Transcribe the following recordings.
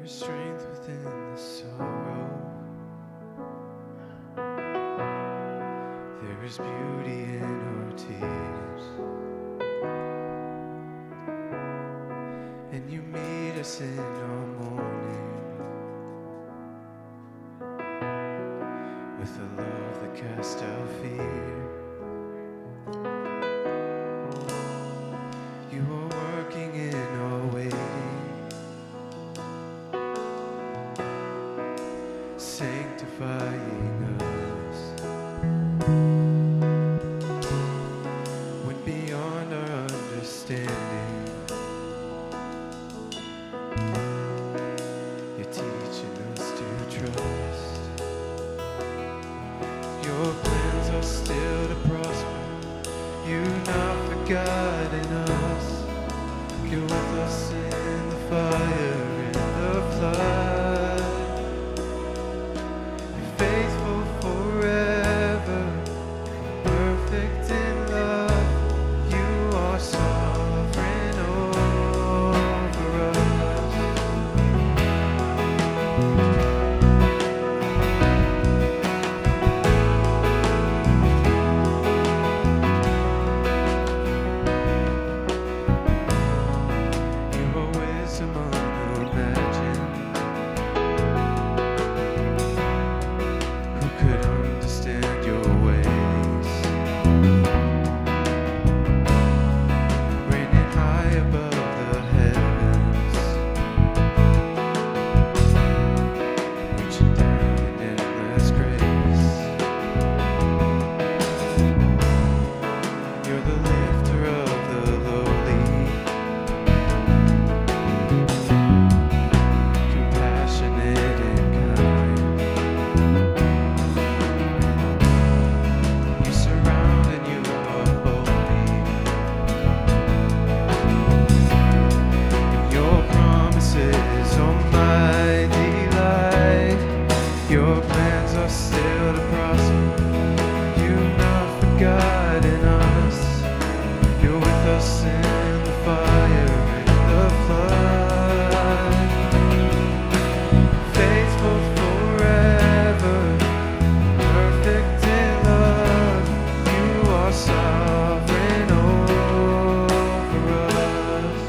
Strength within the sorrow. There is beauty in our tears, and you meet us in our mourning with a love that casts out fear. You are working in our waiting, sanctifying us when beyond our understanding. You're teaching us to trust. Your plans are still to prosper. You've not forgotten us. You're with us in the fire, in the flood. Faithful forever, perfect in love. You are sovereign over us. You are wisdom unimagined. Who could understand your ways? Reigning high above the heavens, reaching down in endless grace. You're the lifter of the lowly, compassionate and kind. You surround and you uphold me. Your promises are my delight. Your plans are still to prosper. You've not forgotten us. You're with us in the fire and the flood. Faithful forever, perfect in love. You are sovereign over us.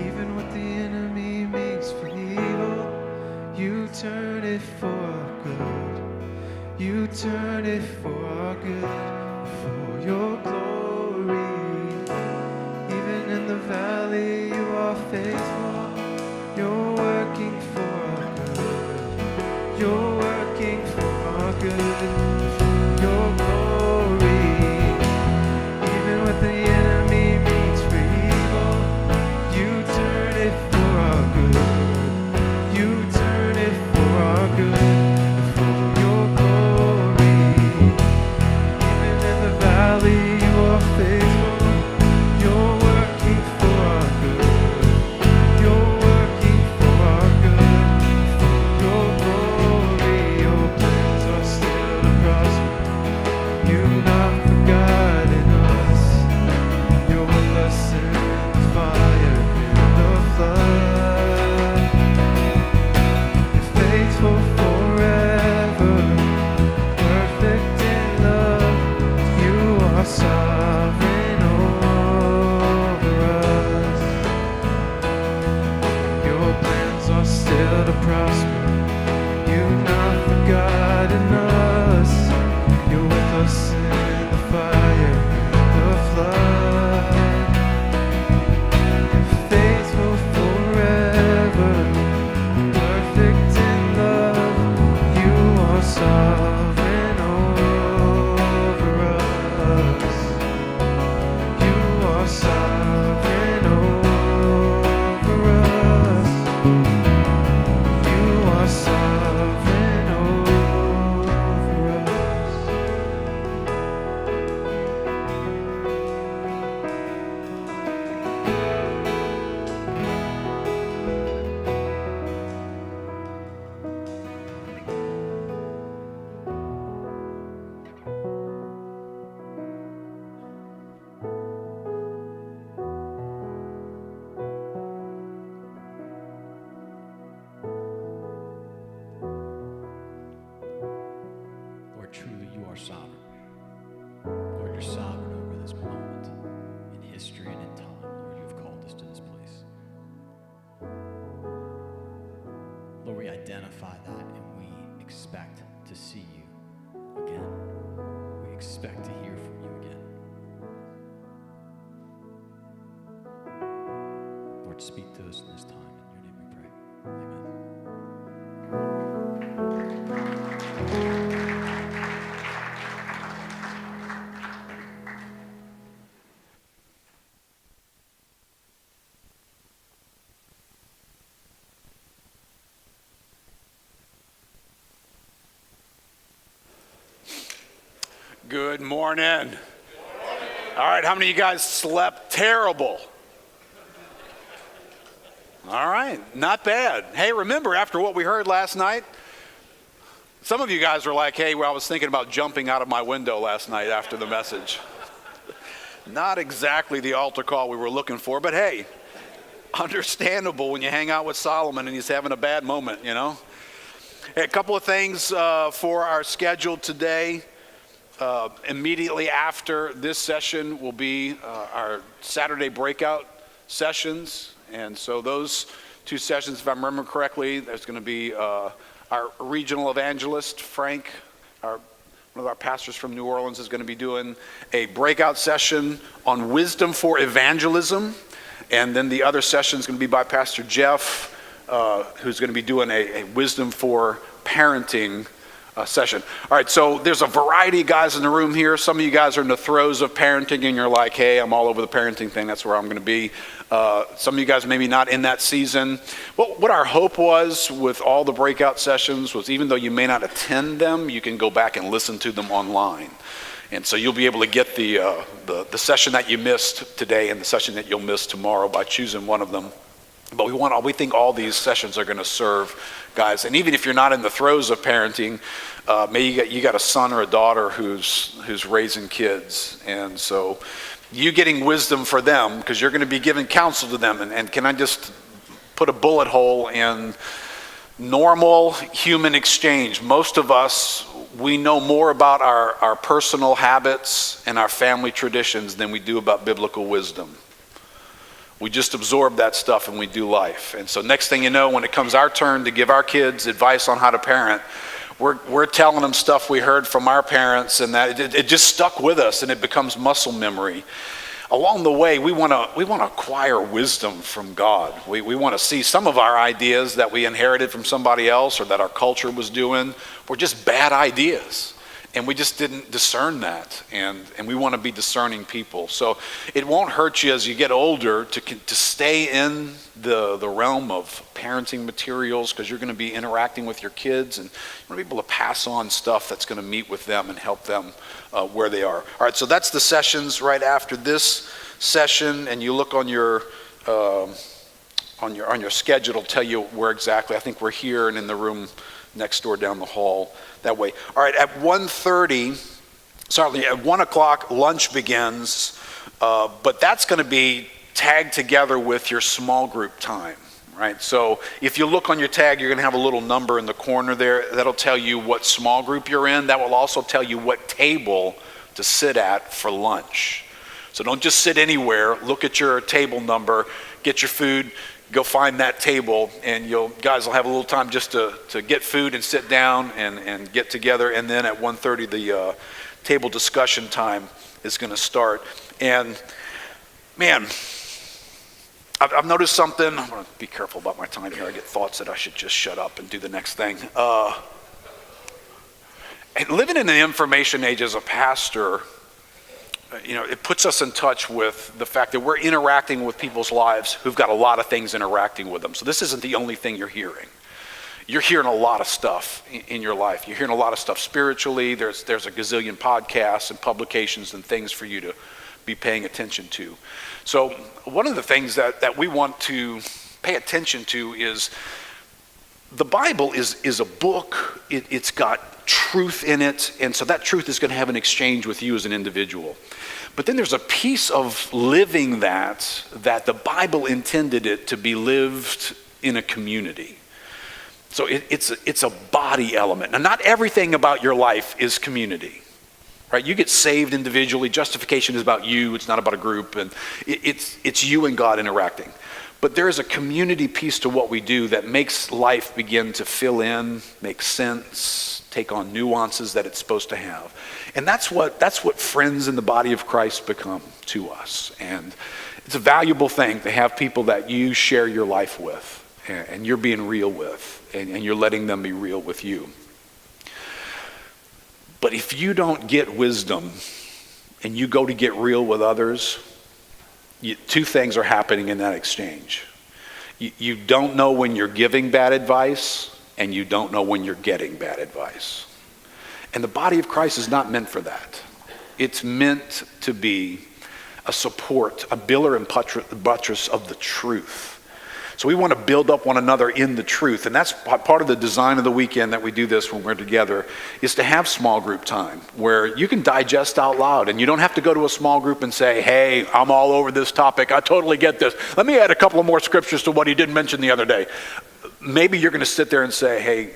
Even what the enemy means for evil, you turn it for our good. You turn it for our good, for your glory. Even in the valley, you are faithful. You're working for our good. You're working for our good, for your glory. Even what the enemy means for evil, you turn it for our good. You turn it for our good, for your glory. Even in the valley, you are faithful. You're working for our good. You're working for our good. still to prosper. You've not forgotten us. You're with us in the fire, the flood. Faithful forever, perfect in love. You are sovereign over us. You are sovereign over us. You are sovereign over us. Lord, truly you are sovereign. Lord, you're sovereign over this moment in history and in time. Lord, you've called us to this place. Lord, we identify that and we expect to see you again. We expect to hear from you again. Lord, speak to us in this time. In your name we pray. Amen. Good morning. All right, how many of you guys slept terrible? All right, not bad. Hey, remember after what we heard last night? Some of you guys were like, hey, well, I was thinking about jumping out of my window last night after the message. Not exactly the altar call we were looking for, but hey, understandable when you hang out with Solomon and he's having a bad moment, you know? Hey, a couple of things for our schedule today. Immediately after this session will be our Saturday breakout sessions. And so those two sessions, if I remember correctly, there's going to be our regional evangelist, Frank, one of our pastors from New Orleans, is going to be doing a breakout session on wisdom for evangelism. And then the other session is going to be by Pastor Jeff, who's going to be doing a wisdom for parenting session. All right, so there's a variety of guys in the room here. Some of you guys are in the throes of parenting and you're like, hey, I'm all over the parenting thing. That's where I'm going to be. Some of you guys maybe not in that season. What our hope was with all the breakout sessions was even though you may not attend them, you can go back and listen to them online. And so you'll be able to get the session that you missed today and the session that you'll miss tomorrow by choosing one of them. But we think all these sessions are going to serve guys. And even if you're not in the throes of parenting, maybe you got a son or a daughter who's raising kids. And so you getting wisdom for them, because you're going to be giving counsel to them. And can I just put a bullet hole in normal human exchange? Most of us, we know more about our personal habits and our family traditions than we do about biblical wisdom. We just absorb that stuff and we do life. And so next thing you know, when it comes our turn to give our kids advice on how to parent, we're telling them stuff we heard from our parents, and that it just stuck with us and it becomes muscle memory. Along the way, we want to acquire wisdom from God. We want to see some of our ideas that we inherited from somebody else or that our culture was doing were just bad ideas. And we just didn't discern that, and we want to be discerning people. So it won't hurt you as you get older to stay in the realm of parenting materials, because you're going to be interacting with your kids, and you're going to be able to pass on stuff that's going to meet with them and help them where they are. All right, so that's the sessions right after this session, and you look on your schedule, it'll tell you where exactly. I think we're here and in the room next door down the hall that way. All right, at 1 o'clock, lunch begins, but that's going to be tagged together with your small group time, right? So if you look on your tag, you're going to have a little number in the corner there. That'll tell you what small group you're in. That will also tell you what table to sit at for lunch. So don't just sit anywhere. Look at your table number, get your food, go find that table, and guys will have a little time just to get food and sit down and get together. And then at 1:30, the table discussion time is going to start. And man, I've noticed something. I'm going to be careful about my time here. I get thoughts that I should just shut up and do the next thing. And living in the information age as a pastor, it puts us in touch with the fact that we're interacting with people's lives who've got a lot of things interacting with them. So this isn't the only thing you're hearing. You're hearing a lot of stuff in your life. You're hearing a lot of stuff spiritually. There's a gazillion podcasts and publications and things for you to be paying attention to. So one of the things that we want to pay attention to is the Bible is a book. It's got truth in it, and so that truth is going to have an exchange with you as an individual. But then there's a piece of living that the Bible intended it to be lived in a community. So it's a body element. Now, not everything about your life is community, right? You get saved individually. Justification is about you. It's not about a group, and it's you and God interacting. But there is a community piece to what we do that makes life begin to fill in, make sense, take on nuances that it's supposed to have. And that's what friends in the body of Christ become to us. And it's a valuable thing to have people that you share your life with, and you're being real with, and you're letting them be real with you. But if you don't get wisdom and you go to get real with others, two things are happening in that exchange. You don't know when you're giving bad advice, and you don't know when you're getting bad advice. And the body of Christ is not meant for that. It's meant to be a support, a pillar and buttress of the truth. So we want to build up one another in the truth. And that's part of the design of the weekend that we do this when we're together, is to have small group time where you can digest out loud, and you don't have to go to a small group and say, hey, I'm all over this topic. I totally get this. Let me add a couple of more scriptures to what he didn't mention the other day. Maybe you're going to sit there and say, hey,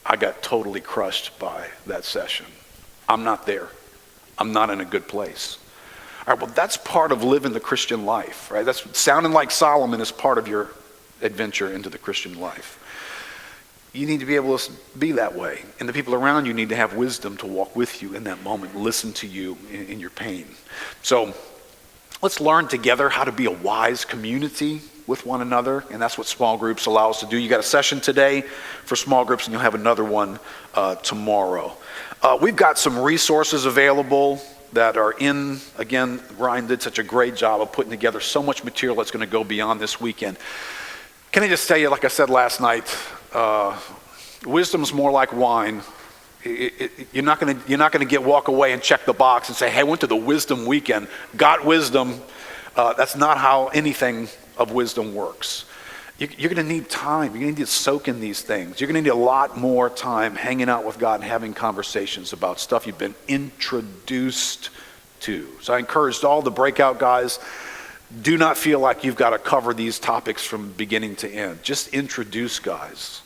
I got totally crushed by that session. I'm not there. I'm not in a good place. All right, well, that's part of living the Christian life, right? That's sounding like Solomon is part of your adventure into the Christian life. You need to be able to be that way. And the people around you need to have wisdom to walk with you in that moment, listen to you in your pain. So let's learn together how to be a wise community with one another, and that's what small groups allow us to do. You got a session today for small groups, and you'll have another one tomorrow. We've got some resources available that are again, Ryan did such a great job of putting together so much material that's going to go beyond this weekend. Can I just tell you, like I said last night, wisdom's more like wine. You're not going to walk away and check the box and say, hey, I went to the wisdom weekend, got wisdom. That's not how anything of wisdom works. You're going to need time. You're going to need to soak in these things. You're going to need a lot more time hanging out with God and having conversations about stuff you've been introduced to. So I encouraged all the breakout guys, do not feel like you've got to cover these topics from beginning to end. Just introduce guys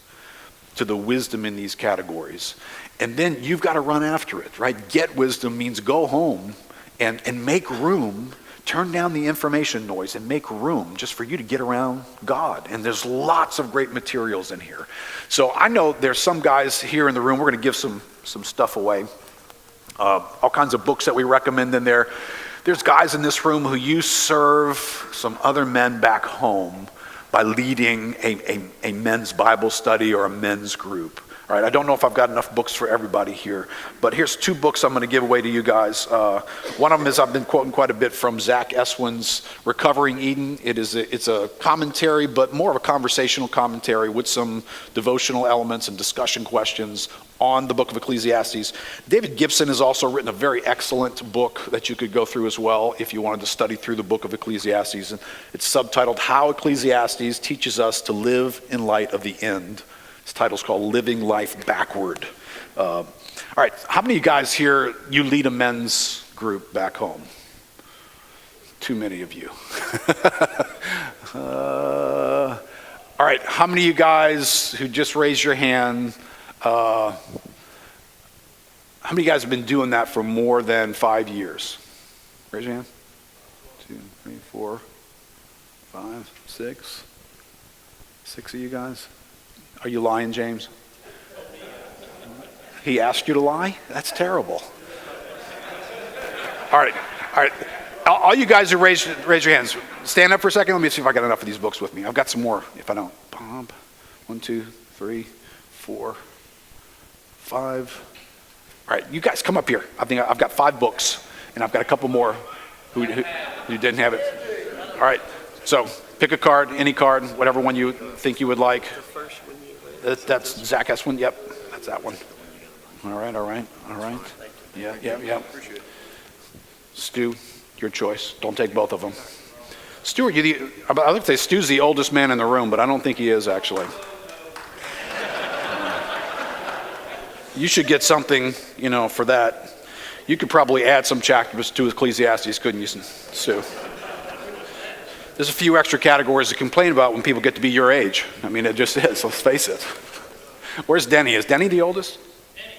to the wisdom in these categories. And then you've got to run after it, right? Get wisdom means go home and make room. Turn down the information noise and make room just for you to get around God. And there's lots of great materials in here. So I know there's some guys here in the room. We're going to give some stuff away. All kinds of books that we recommend in there. There's guys in this room who you serve some other men back home by leading a men's Bible study or a men's group. All right, I don't know if I've got enough books for everybody here, but here's two books I'm going to give away to you guys. One of them is I've been quoting quite a bit from Zach Eswin's Recovering Eden. It's a commentary, but more of a conversational commentary with some devotional elements and discussion questions on the book of Ecclesiastes. David Gibson has also written a very excellent book that you could go through as well if you wanted to study through the book of Ecclesiastes. And it's subtitled How Ecclesiastes Teaches Us to Live in Light of the End. This title's called Living Life Backward. All right, how many of you guys here, you lead a men's group back home? Too many of you. All right, how many of you guys who just raised your hand, how many of you guys have been doing that for more than 5 years? Raise your hand. 2, 3, 4, 5, 6. 6 of you guys? Are you lying, James? He asked you to lie? That's terrible. All right. All you guys who raise your hands, stand up for a second. Let me see if I got enough of these books with me. I've got some more if I don't. Bob, 1, 2, 3, 4, 5. All right, you guys come up here. I think I've got 5 books, and I've got a couple more who didn't have it. All right, so pick a card, any card, whatever one you think you would like. The first one That's Zach has one. Yep, that's that one. All right. Yeah. Stu, your choice. Don't take both of them. Stu, I like to say Stu's the oldest man in the room, but I don't think he is actually. You should get something, for that. You could probably add some chapters to Ecclesiastes, couldn't you, Stu? There's a few extra categories to complain about when people get to be your age. I mean, it just is, let's face it. Where's Denny? Is Denny the oldest? Denny.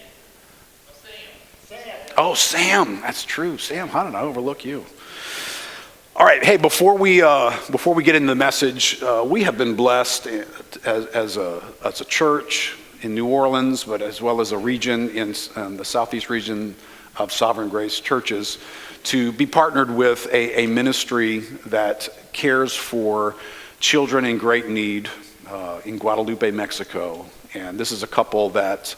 Sam. Oh, Sam. That's true. Sam, how did I overlook you? All right. Hey, before we get into the message, we have been blessed as a church in New Orleans, but as well as a region in the southeast region of Sovereign Grace churches, to be partnered with a ministry that cares for children in great need in Guadalupe, Mexico. And this is a couple that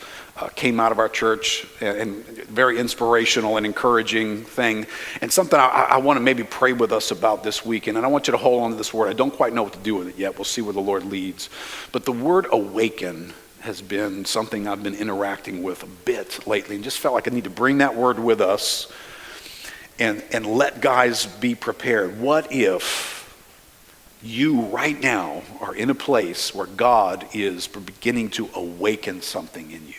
came out of our church, and very inspirational and encouraging thing, and something I want to maybe pray with us about this weekend. And I want you to hold on to this word. I don't quite know what to do with it yet. We'll see where the Lord leads. But the word awaken has been something I've been interacting with a bit lately, and just felt like I need to bring that word with us and let guys be prepared. What if you right now are in a place where God is beginning to awaken something in you?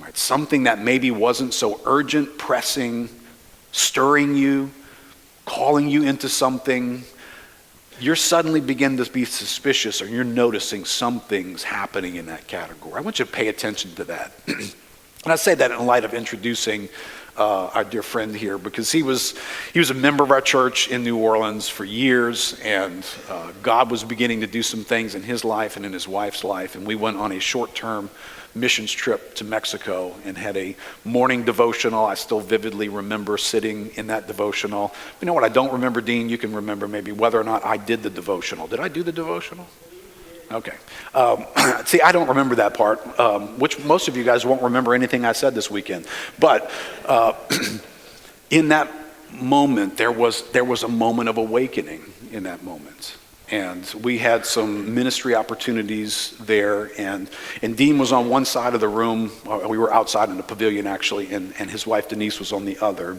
Right, something that maybe wasn't so urgent, pressing, stirring you, calling you into something. You're suddenly begin to be suspicious, or you're noticing some things happening in that category. I want you to pay attention to that. And I say that in light of introducing our dear friend here, because he was a member of our church in New Orleans for years, and God was beginning to do some things in his life and in his wife's life, and we went on a short-term missions trip to Mexico and had a morning devotional. I still vividly remember sitting in that devotional. You know what I don't remember, Dean? You can remember maybe whether or not I did the devotional. Did I do the devotional? Okay. See, I don't remember that part, which most of you guys won't remember anything I said this weekend. But in that moment, there was a moment of awakening in that moment. And we had some ministry opportunities there, and Dean was on one side of the room. We were outside in the pavilion, actually, and his wife Denise was on the other.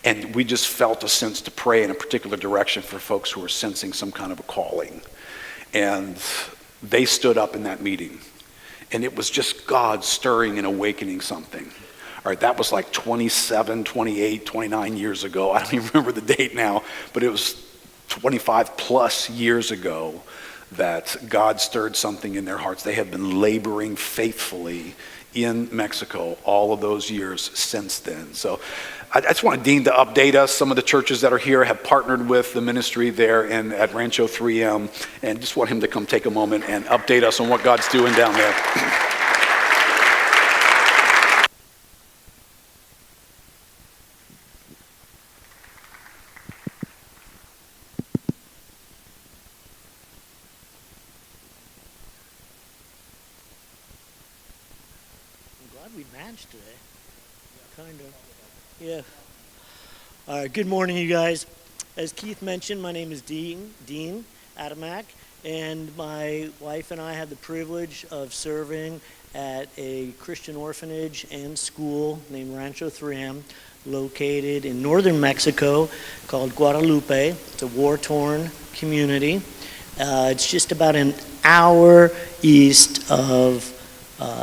And we just felt a sense to pray in a particular direction for folks who were sensing some kind of a calling. And they stood up in that meeting, and it was just God stirring and awakening something. All right, that was like 27, 28, 29 years ago. I don't even remember the date now, but it was 25 plus years ago that God stirred something in their hearts. They have been laboring faithfully in Mexico all of those years since then. So I just want Dean to update us. Some of the churches that are here have partnered with the ministry there and at Rancho 3M, and just want him to come take a moment and update us on what God's doing down there. We matched today. Kind of. Yeah. All right. Good morning, you guys. As Keith mentioned, my name is Dean Adamak, and my wife and I had the privilege of serving at a Christian orphanage and school named Rancho 3M, located in northern Mexico, called Guadalupe. It's a war-torn community. It's just about an hour east of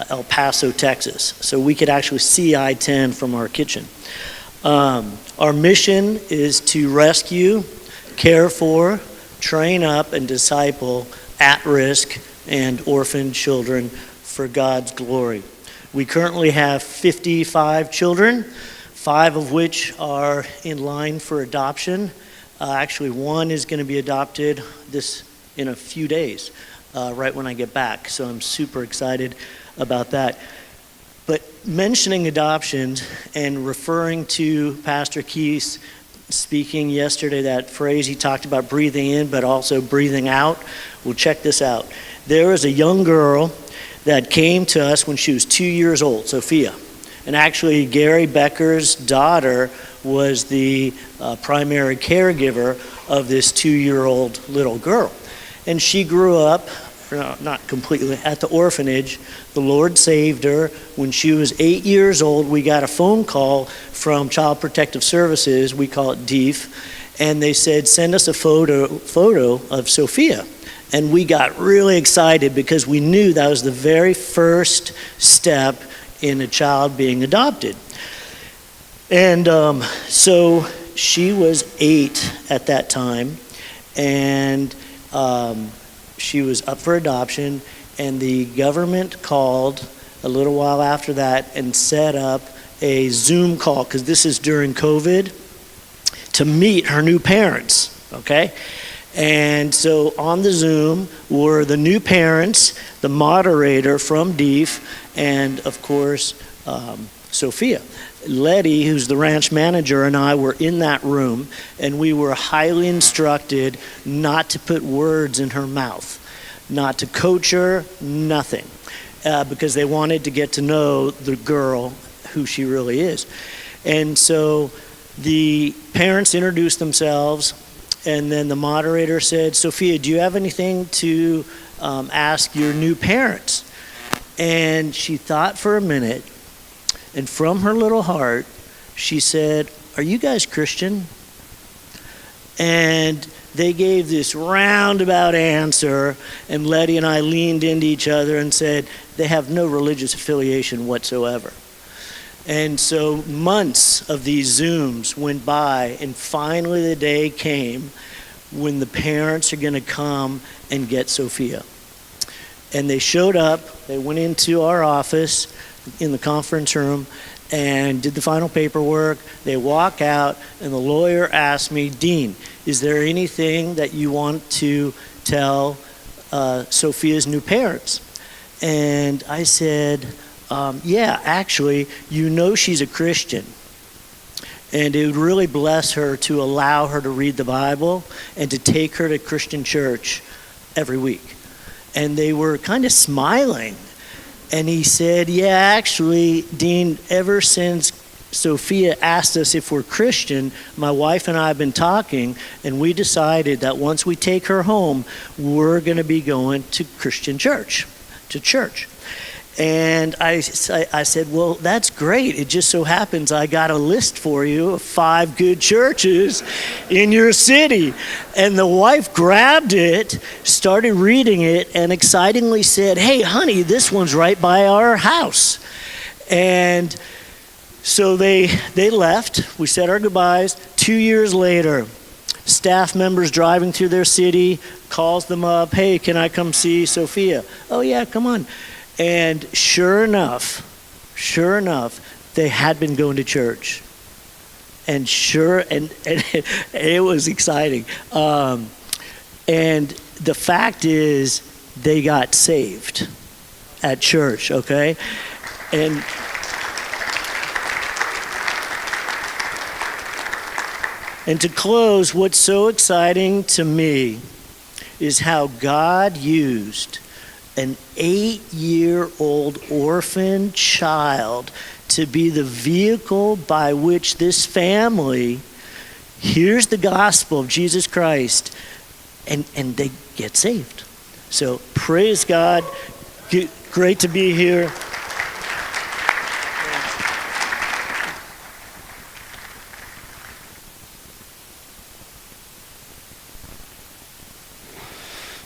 El Paso, Texas. So we could actually see I-10 from our kitchen. Our mission is to rescue, care for, train up, and disciple at-risk and orphan children for God's glory. We currently have 55 children, 5 of which are in line for adoption. Actually, one is going to be adopted this in a few days, right when I get back. So I'm super excited about that. But mentioning adoptions and referring to Pastor Keith speaking yesterday, that phrase he talked about breathing in but also breathing out. Well, check this out. There was a young girl that came to us when she was 2 years old, Sophia. And actually, Gary Becker's daughter was the primary caregiver of this 2-year-old little girl. And she grew up, not completely, at the orphanage. The Lord saved her. When she was 8 years old, we got a phone call from Child Protective Services, we call it DEEF, and they said, send us a photo of Sophia. And we got really excited because we knew that was the very first step in a child being adopted. And so she was 8 at that time, and she was up for adoption, and the government called a little while after that and set up a Zoom call, because this is during COVID, to meet her new parents, okay? And so on the Zoom were the new parents, the moderator from DEEF, and of course, Sophia. Letty, who's the ranch manager, and I were in that room, and we were highly instructed not to put words in her mouth, not to coach her, nothing, because they wanted to get to know the girl, who she really is. And so the parents introduced themselves, and then the moderator said, Sophia, do you have anything to ask your new parents? And she thought for a minute, and from her little heart, she said, are you guys Christian? And they gave this roundabout answer, and Letty and I leaned into each other and said, they have no religious affiliation whatsoever. And so months of these Zooms went by, and finally the day came when the parents are going to come and get Sophia. And they showed up, they went into our office in the conference room and did the final paperwork. They walk out, and the lawyer asked me, Dean, is there anything that you want to tell Sophia's new parents? And I said, yeah, actually, you know she's a Christian. And it would really bless her to allow her to read the Bible and to take her to Christian church every week. And they were kind of smiling. And he said, yeah, actually, Dean, ever since Sophia asked us if we're Christian, my wife and I have been talking, and we decided that once we take her home, we're going to be going to Christian church, to church. And I said, well, that's great. It just so happens I got a list for you of 5 good churches in your city. And the wife grabbed it, started reading it, and excitingly said, hey, honey, this one's right by our house. And so they left. We said our goodbyes. 2 years later, staff members driving through their city calls them up, hey, can I come see Sophia? Oh, yeah, come on. And sure enough, they had been going to church. And it was exciting. And the fact is, they got saved at church, okay? And to close, what's so exciting to me is how God used an 8-year-old orphan child to be the vehicle by which this family hears the gospel of Jesus Christ and they get saved. So praise God. Great to be here.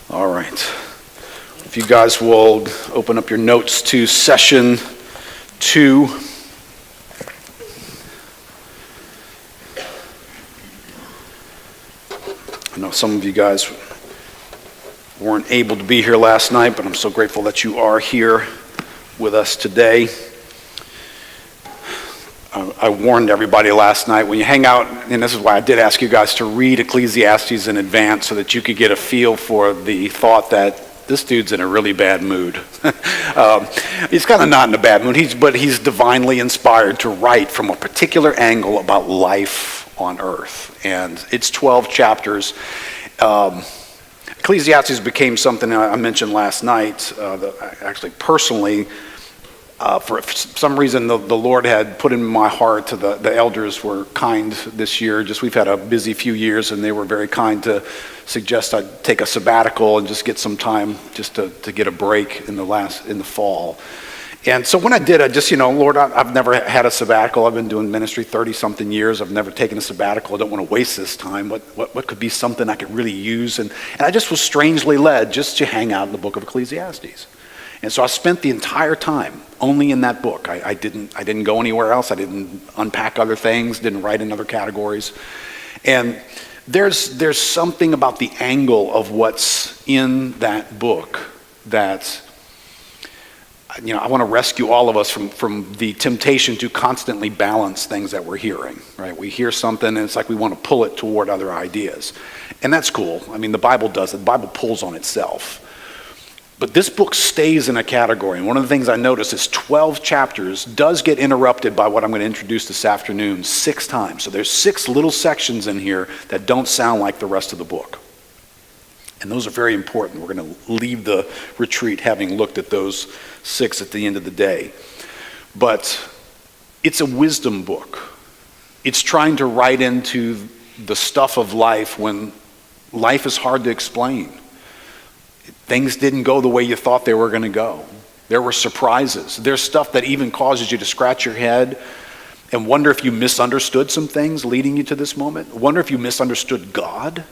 All right. If you guys will open up your notes to session 2. I know some of you guys weren't able to be here last night, but I'm so grateful that you are here with us today. I I warned everybody last night, when you hang out, and this is why I did ask you guys to read Ecclesiastes in advance so that you could get a feel for the thought that this dude's in a really bad mood. He's kind of not in a bad mood, but he's divinely inspired to write from a particular angle about life on earth. And it's 12 chapters. Ecclesiastes became something I mentioned last night, actually personally. For some reason, the Lord had put in my heart, the elders were kind this year. We've had a busy few years, and they were very kind to suggest I take a sabbatical and just get some time just to get a break in the fall. And so when I did, Lord, I've never had a sabbatical. I've been doing ministry 30-something years. I've never taken a sabbatical. I don't want to waste this time. What could be something I could really use? And I just was strangely led just to hang out in the book of Ecclesiastes. And so I spent the entire time only in that book. I didn't go anywhere else. I didn't unpack other things, didn't write in other categories. And there's something about the angle of what's in that book that, I want to rescue all of us from the temptation to constantly balance things that we're hearing, right? We hear something and it's like we want to pull it toward other ideas. And that's cool. The Bible does it. The Bible pulls on itself. But this book stays in a category. And one of the things I noticed is 12 chapters does get interrupted by what I'm going to introduce this afternoon 6 times. So there's 6 little sections in here that don't sound like the rest of the book. And those are very important. We're going to leave the retreat having looked at those 6 at the end of the day. But it's a wisdom book. It's trying to write into the stuff of life when life is hard to explain. Things didn't go the way you thought they were going to go. There were surprises. There's stuff that even causes you to scratch your head and wonder if you misunderstood some things leading you to this moment. Wonder if you misunderstood God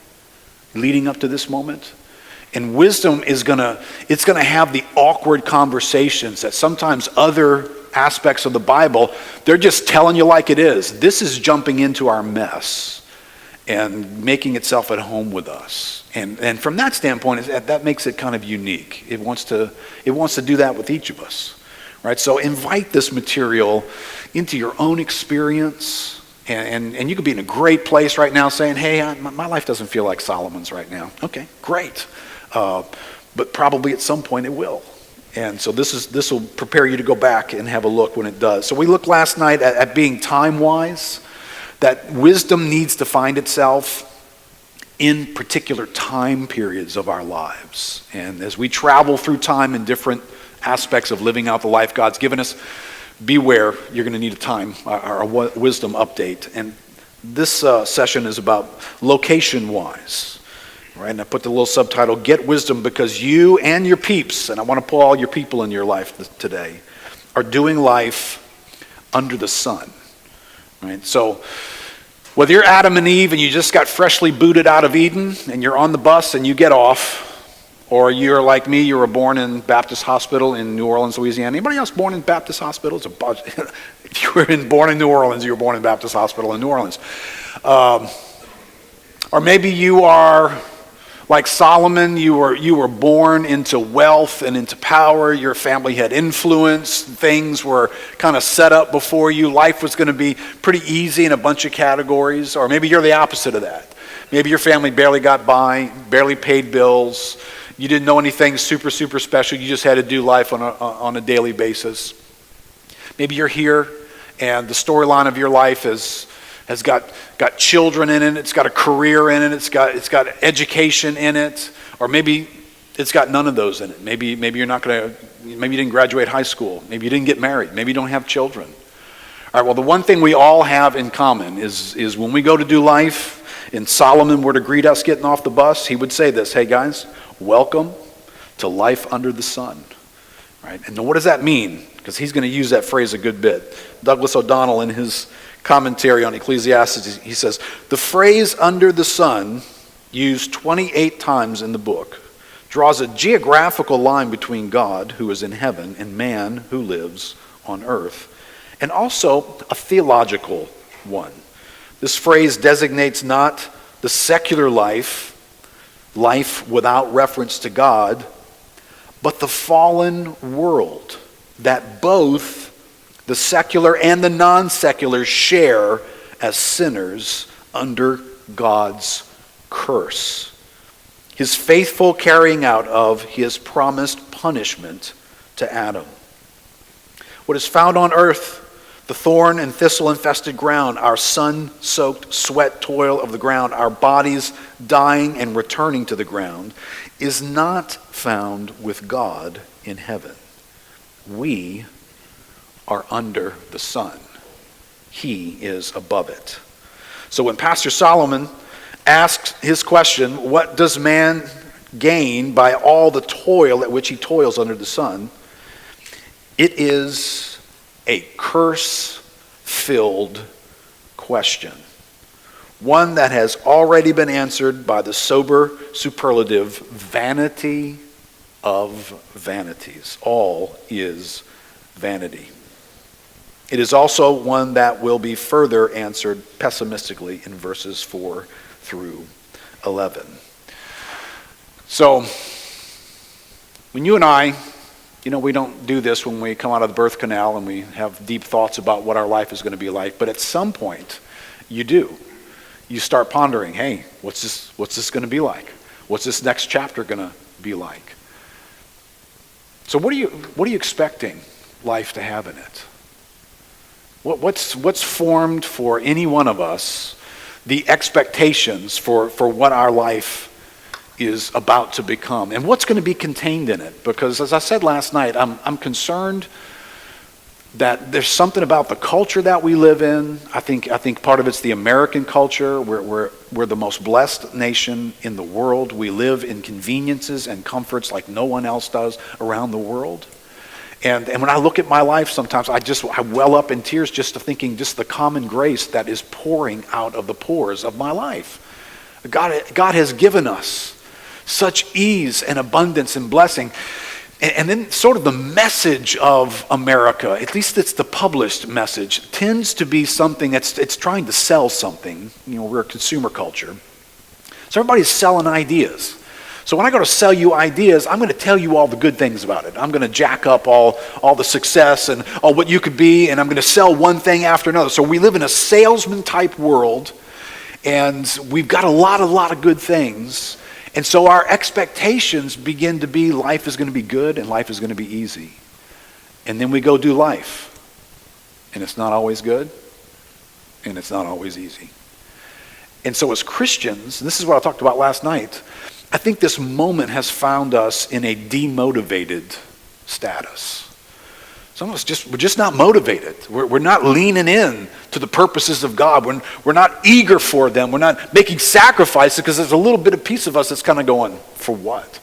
leading up to this moment. And wisdom is going to have the awkward conversations that sometimes other aspects of the Bible, they're just telling you like it is. This is jumping into our mess and making itself at home with us. And from that standpoint, that makes it kind of unique. It wants to do that with each of us, right? So invite this material into your own experience, and you could be in a great place right now saying, hey, my life doesn't feel like Solomon's right now. Okay, great. But probably at some point it will. And so this will prepare you to go back and have a look when it does. So we looked last night at being time-wise, that wisdom needs to find itself in particular time periods of our lives. And as we travel through time in different aspects of living out the life God's given us, beware, you're going to need a time, or a wisdom update. And this session is about location-wise. Right? And I put the little subtitle, Get Wisdom, because you and your peeps, and I want to pull all your people in your life today, are doing life under the sun. Right? So whether you're Adam and Eve and you just got freshly booted out of Eden and you're on the bus and you get off, or you're like me, you were born in Baptist Hospital in New Orleans, Louisiana. Anybody else born in Baptist Hospital? If you were born in New Orleans, you were born in Baptist Hospital in New Orleans. Or maybe you are like Solomon, you were born into wealth and into power. Your family had influence. Things were kind of set up before you. Life was going to be pretty easy in a bunch of categories. Or maybe you're the opposite of that. Maybe your family barely got by, barely paid bills. You didn't know anything super, super special. You just had to do life on a daily basis. Maybe you're here and the storyline of your life has got children in it, it's got a career in it, it's got education in it, or maybe it's got none of those in it. Maybe you're not maybe you didn't graduate high school, maybe you didn't get married, maybe you don't have children. All right, well, the one thing we all have in common is when we go to do life, and Solomon were to greet us getting off the bus, he would say this, hey guys, welcome to life under the sun. Right? And what does that mean? Because he's going to use that phrase a good bit. Douglas O'Donnell, in his commentary on Ecclesiastes, he says, the phrase under the sun, used 28 times in the book, draws a geographical line between God, who is in heaven, and man, who lives on earth, and also a theological one. This phrase designates not the secular life without reference to God, but the fallen world that both The secular and the non-secular share as sinners under God's curse. His faithful carrying out of his promised punishment to Adam. What is found on earth, the thorn and thistle infested ground, our sun-soaked sweat toil of the ground, our bodies dying and returning to the ground, is not found with God in heaven. We are under the sun. He is above it. So when Pastor Solomon asks his question, what does man gain by all the toil at which he toils under the sun? It is a curse-filled question. One that has already been answered by the sober superlative, vanity of vanities. All is vanity. It is also one that will be further answered pessimistically in verses 4 through 11. So, when you and I, we don't do this when we come out of the birth canal and we have deep thoughts about what our life is going to be like, but at some point, you do. You start pondering, hey, what's this going to be like? What's this next chapter going to be like? So what are you expecting life to have in it? What's formed for any one of us the expectations for what our life is about to become, and what's going to be contained in it? Because as I said last night, I'm concerned that there's something about the culture that we live in. I think part of it's the American culture. We're the most blessed nation in the world. We live in conveniences and comforts like no one else does around the world. And when I look at my life sometimes, I well up in tears just to thinking just the common grace that is pouring out of the pores of my life. God has given us such ease and abundance and blessing. And then sort of the message of America, at least it's the published message, tends to be something it's trying to sell something. We're a consumer culture. So everybody's selling ideas. So when I go to sell you ideas, I'm going to tell you all the good things about it. I'm going to jack up all the success and all what you could be, and I'm going to sell one thing after another. So we live in a salesman type world, and we've got a lot of good things. And so our expectations begin to be life is going to be good and life is going to be easy. And then we go do life. And it's not always good, and it's not always easy. And so as Christians, and this is what I talked about last night, I think this moment has found us in a demotivated status. Some of us we're just not motivated. We're not leaning in to the purposes of God. We're not eager for them. We're not making sacrifices because there's a little bit of piece of us that's kind of going, for what?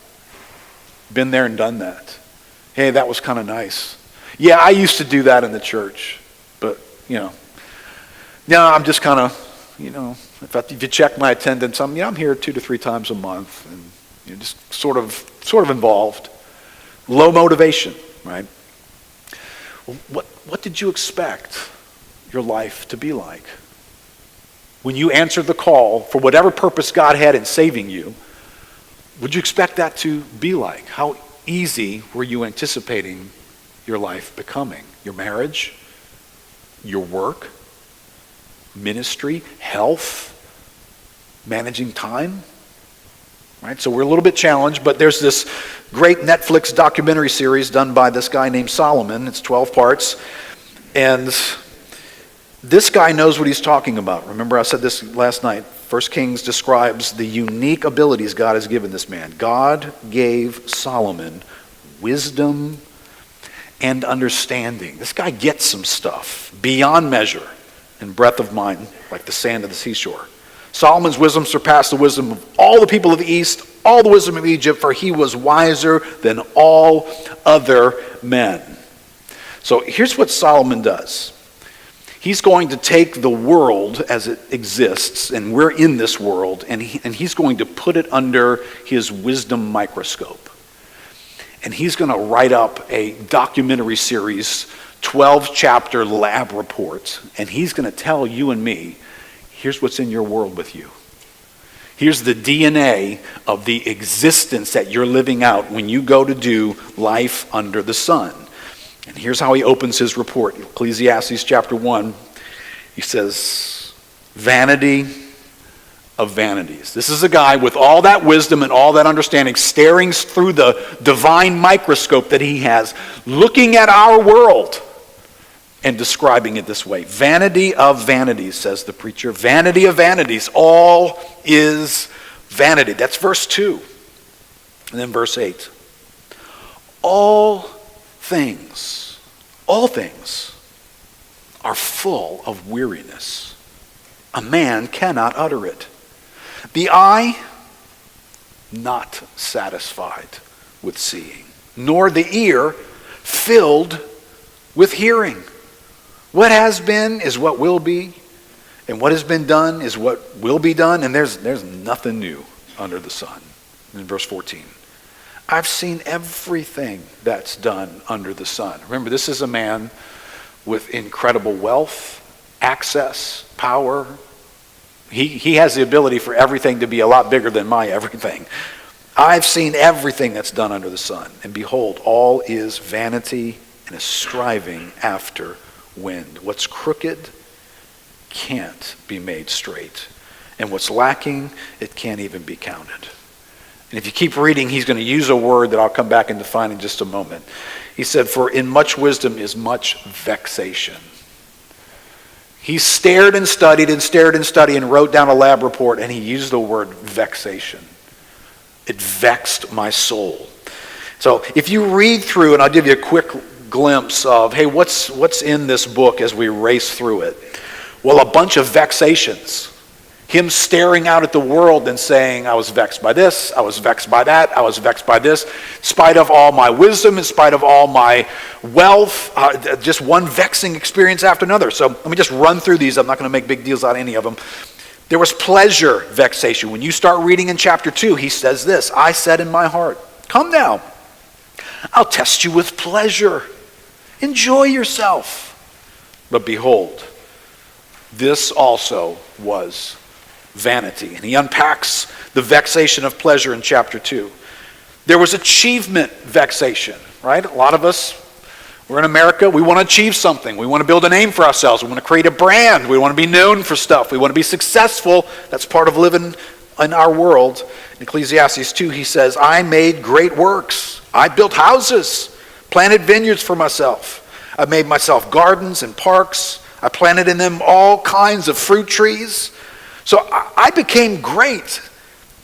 Been there and done that. Hey, that was kind of nice. Yeah, I used to do that in the church. But, no, I'm just kind of, if you check my attendance, I'm here 2 to 3 times a month, and just sort of involved. Low motivation, right? Well, what did you expect your life to be like? When you answered the call for whatever purpose God had in saving you, would you expect that to be like? How easy were you anticipating your life becoming? Your marriage, your work, ministry, health, managing time, right? So we're a little bit challenged, but there's this great Netflix documentary series done by this guy named Solomon. It's 12 parts, and this guy knows what he's talking about. Remember, I said this last night. 1 Kings describes the unique abilities God has given this man. God gave Solomon wisdom and understanding. This guy gets some stuff beyond measure and breadth of mind, like the sand of the seashore. Solomon's wisdom surpassed the wisdom of all the people of the East, all the wisdom of Egypt, for he was wiser than all other men. So here's what Solomon does. He's going to take the world as it exists, and we're in this world, and he's going to put it under his wisdom microscope. And he's going to write up a documentary series, 12-chapter lab report, and he's going to tell you and me, here's what's in your world with you. Here's the DNA of the existence that you're living out when you go to do life under the sun. And here's how he opens his report. Ecclesiastes chapter 1, he says, vanity of vanities. This is a guy with all that wisdom and all that understanding, staring through the divine microscope that he has, looking at our world and describing it this way. Vanity of vanities, says the preacher. Vanity of vanities. All is vanity. That's verse 2. And then verse 8. All things are full of weariness. A man cannot utter it. The eye, not satisfied with seeing, nor the ear filled with hearing. What has been is what will be, and what has been done is what will be done, and there's nothing new under the sun. In verse 14, I've seen everything that's done under the sun. Remember, this is a man with incredible wealth, access, power. He has the ability for everything to be a lot bigger than my everything. I've seen everything that's done under the sun, and behold, all is vanity and a striving after wind. What's crooked can't be made straight, and what's lacking, it can't even be counted. And if you keep reading, he's going to use a word that I'll come back and define in just a moment. He said, for in much wisdom is much vexation. He stared and studied and stared and studied and wrote down a lab report, and he used the word vexation. It vexed my soul. So if you read through, and I'll give you a quick glimpse of, hey, what's in this book as we race through it? Well, a bunch of vexations. Him staring out at the world and saying, I was vexed by this, I was vexed by that, I was vexed by this. In spite of all my wisdom, in spite of all my wealth, just one vexing experience after another. So let me just run through these. I'm not going to make big deals out of any of them. There was pleasure vexation. When you start reading in chapter 2, he says this, I said in my heart, come now, I'll test you with pleasure. Enjoy yourself. But behold, this also was vanity. And he unpacks the vexation of pleasure in chapter 2. There was achievement vexation, right? A lot of us, we're in America, we want to achieve something. We want to build a name for ourselves. We want to create a brand. We want to be known for stuff. We want to be successful. That's part of living in our world. In Ecclesiastes 2, he says, I made great works. I built houses, planted vineyards for myself. I made myself gardens and parks. I planted in them all kinds of fruit trees. So I became great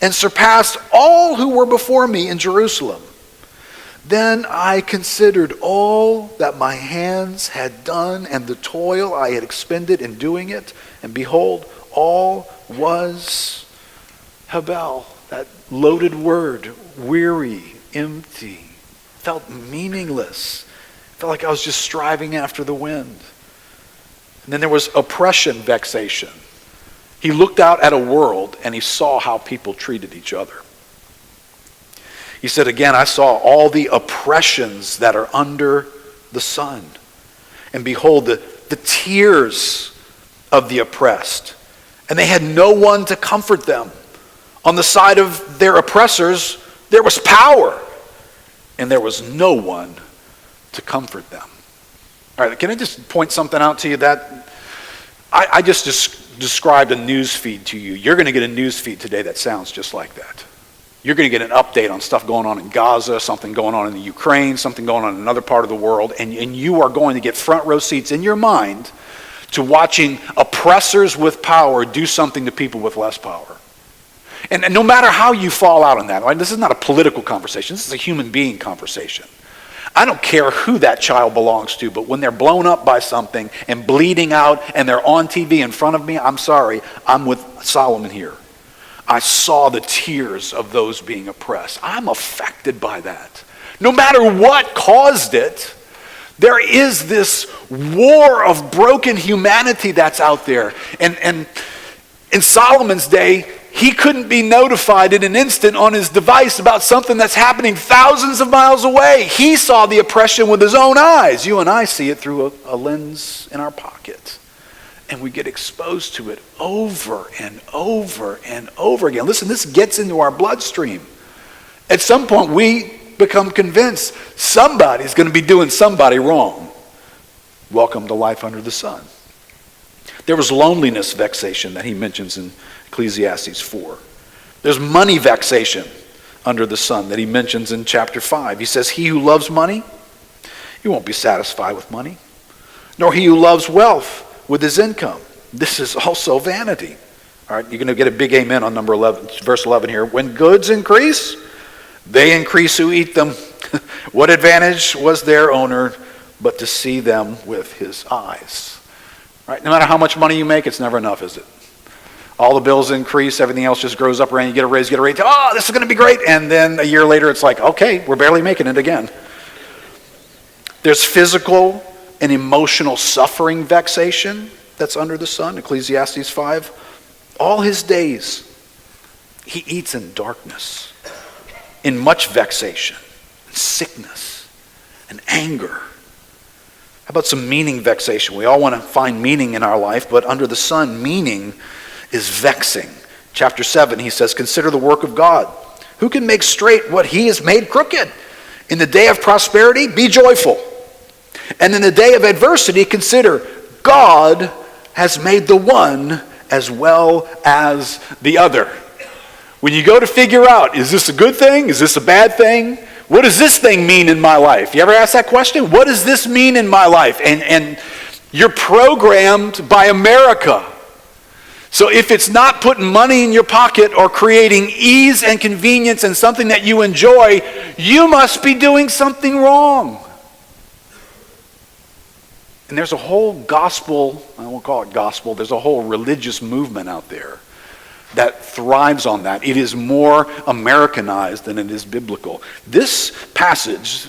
and surpassed all who were before me in Jerusalem. Then I considered all that my hands had done and the toil I had expended in doing it. And behold, all was Hebel, that loaded word, weary, empty, felt meaningless. Felt like I was just striving after the wind. And then there was oppression vexation. He looked out at a world and he saw how people treated each other. He said, again, I saw all the oppressions that are under the sun. And behold, the tears of the oppressed. And they had no one to comfort them. On the side of their oppressors, there was power. And there was no one to comfort them. All right, can I just point something out to you that I just described a news feed to you. You're going to get a news feed today that sounds just like that. You're going to get an update on stuff going on in Gaza, something going on in the Ukraine, something going on in another part of the world, and you are going to get front row seats in your mind to watching oppressors with power do something to people with less power. And no matter how you fall out on that, right? This is not a political conversation. This is a human being conversation. I don't care who that child belongs to, but when they're blown up by something and bleeding out and they're on TV in front of me, I'm sorry, I'm with Solomon here. I saw the tears of those being oppressed. I'm affected by that. No matter what caused it, there is this war of broken humanity that's out there. And in Solomon's day, he couldn't be notified in an instant on his device about something that's happening thousands of miles away. He saw the oppression with his own eyes. You and I see it through a lens in our pocket. And we get exposed to it over and over and over again. Listen, this gets into our bloodstream. At some point, we become convinced somebody's going to be doing somebody wrong. Welcome to life under the sun. There was loneliness vexation that he mentions in Ecclesiastes 4. There's money vexation under the sun that he mentions in chapter 5. He says, he who loves money, he won't be satisfied with money, nor he who loves wealth with his income. This is also vanity. All right, you're going to get a big amen on number 11, verse 11 here. When goods increase, they increase who eat them. What advantage was their owner but to see them with his eyes? Right? No matter how much money you make, it's never enough, is it? All the bills increase, everything else just grows up around you. Get a raise, oh, this is going to be great. And then a year later, it's like, okay, we're barely making it again. There's physical and emotional suffering vexation that's under the sun, Ecclesiastes 5. All his days, he eats in darkness, in much vexation, and sickness, and anger. How about some meaning vexation? We all want to find meaning in our life, but under the sun, meaning is vexing. Chapter 7, he says, consider the work of God. Who can make straight what he has made crooked? In the day of prosperity, be joyful. And in the day of adversity, consider God has made the one as well as the other. When you go to figure out, is this a good thing? Is this a bad thing? What does this thing mean in my life? You ever ask that question? What does this mean in my life? And you're programmed by America. So if it's not putting money in your pocket or creating ease and convenience and something that you enjoy, you must be doing something wrong. And there's a whole gospel, I won't call it gospel, there's a whole religious movement out there that thrives on that. It is more Americanized than it is biblical. This passage,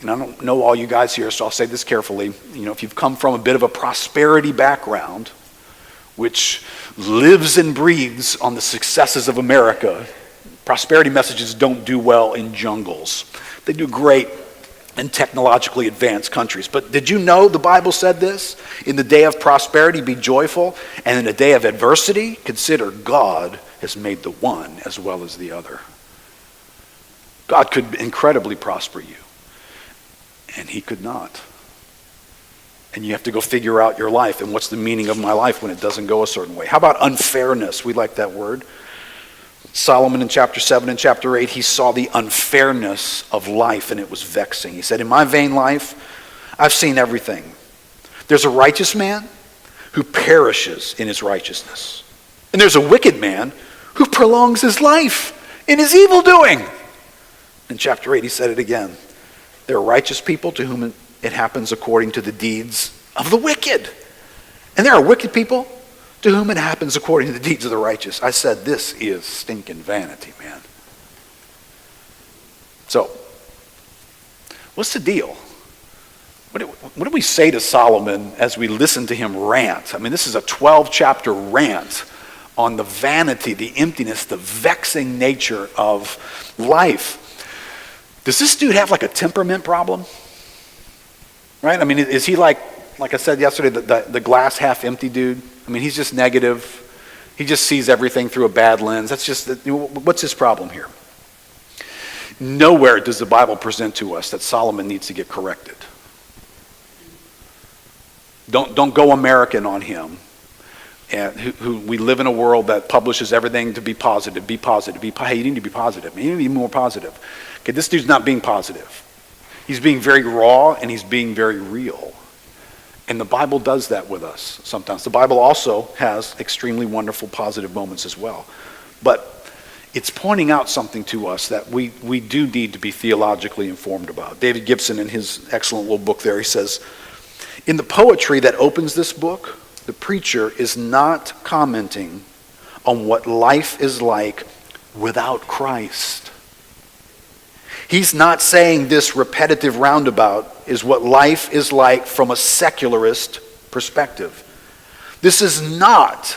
and I don't know all you guys here, so I'll say this carefully. You know, if you've come from a bit of a prosperity background, which lives and breathes on the successes of America, prosperity messages don't do well in jungles. They do great in technologically advanced countries. But did you know the Bible said this? In the day of prosperity, be joyful, and in the day of adversity, consider God has made the one as well as the other. God could incredibly prosper you, and he could not. And you have to go figure out your life and what's the meaning of my life when it doesn't go a certain way. How about unfairness? We like that word. Solomon in chapter 7 and chapter 8, he saw the unfairness of life and it was vexing. He said, in my vain life, I've seen everything. There's a righteous man who perishes in his righteousness. And there's a wicked man who prolongs his life in his evil doing. In chapter 8, he said it again. There are righteous people to whom it happens according to the deeds of the wicked. And there are wicked people to whom it happens according to the deeds of the righteous. I said, this is stinking vanity, man. So, what's the deal? What do we say to Solomon as we listen to him rant? I mean, this is a 12-chapter rant on the vanity, the emptiness, the vexing nature of life. Does this dude have like a temperament problem? Right? I mean, is he like I said yesterday, the glass half empty dude? I mean, he's just negative. He just sees everything through a bad lens. That's just, what's his problem here? Nowhere does the Bible present to us that Solomon needs to get corrected. Don't go American on him. And who we live in a world that publishes everything to be positive, hey, you need to be positive. You need to be more positive. Okay, this dude's not being positive. He's being very raw and he's being very real. And the Bible does that with us sometimes. The Bible also has extremely wonderful positive moments as well. But it's pointing out something to us that we do need to be theologically informed about. David Gibson, in his excellent little book there, he says, in the poetry that opens this book, the preacher is not commenting on what life is like without Christ. He's not saying this repetitive roundabout is what life is like from a secularist perspective. This is not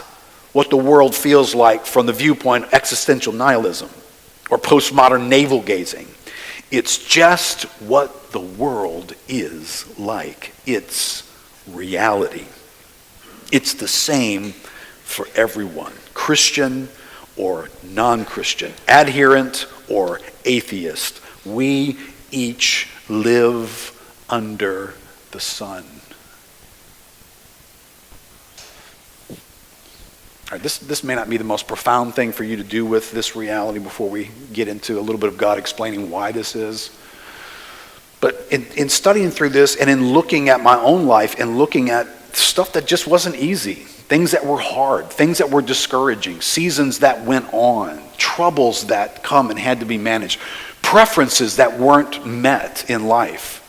what the world feels like from the viewpoint of existential nihilism or postmodern navel gazing. It's just what the world is like. It's reality. It's the same for everyone, Christian or non-Christian, adherent or atheist, We each live under the sun. All right, this may not be the most profound thing for you to do with this reality before we get into a little bit of God explaining why this is. But in studying through this and in looking at my own life and looking at stuff that just wasn't easy, things that were hard, things that were discouraging, seasons that went on, troubles that come and had to be managed, preferences that weren't met in life.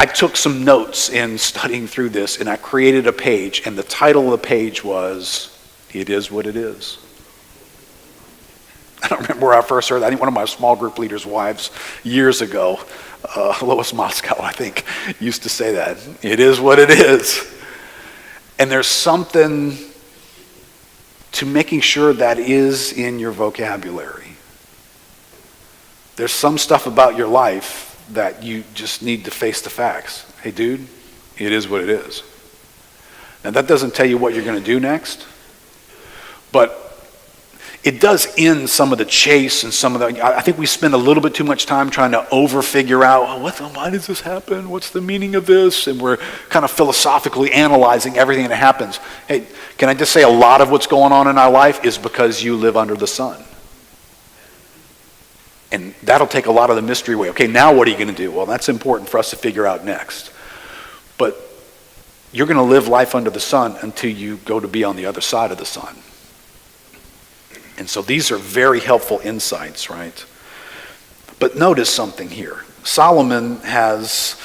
I took some notes in studying through this, and I created a page, and the title of the page was, "It Is What It Is." I don't remember where I first heard that. I think one of my small group leaders' wives years ago, Lois Moscow, I think, used to say that. It is what it is. And there's something to making sure that is in your vocabulary. There's some stuff about your life that you just need to face the facts. Hey, dude, it is what it is. Now, that doesn't tell you what you're going to do next, but it does end some of the chase and some of the, I think we spend a little bit too much time trying to over-figure out, why does this happen? What's the meaning of this? And we're kind of philosophically analyzing everything that happens. Hey, can I just say a lot of what's going on in our life is because you live under the sun. And that'll take a lot of the mystery away. Okay, now what are you going to do? Well, that's important for us to figure out next. But you're going to live life under the sun until you go to be on the other side of the sun. And so these are very helpful insights, right? But notice something here. Solomon has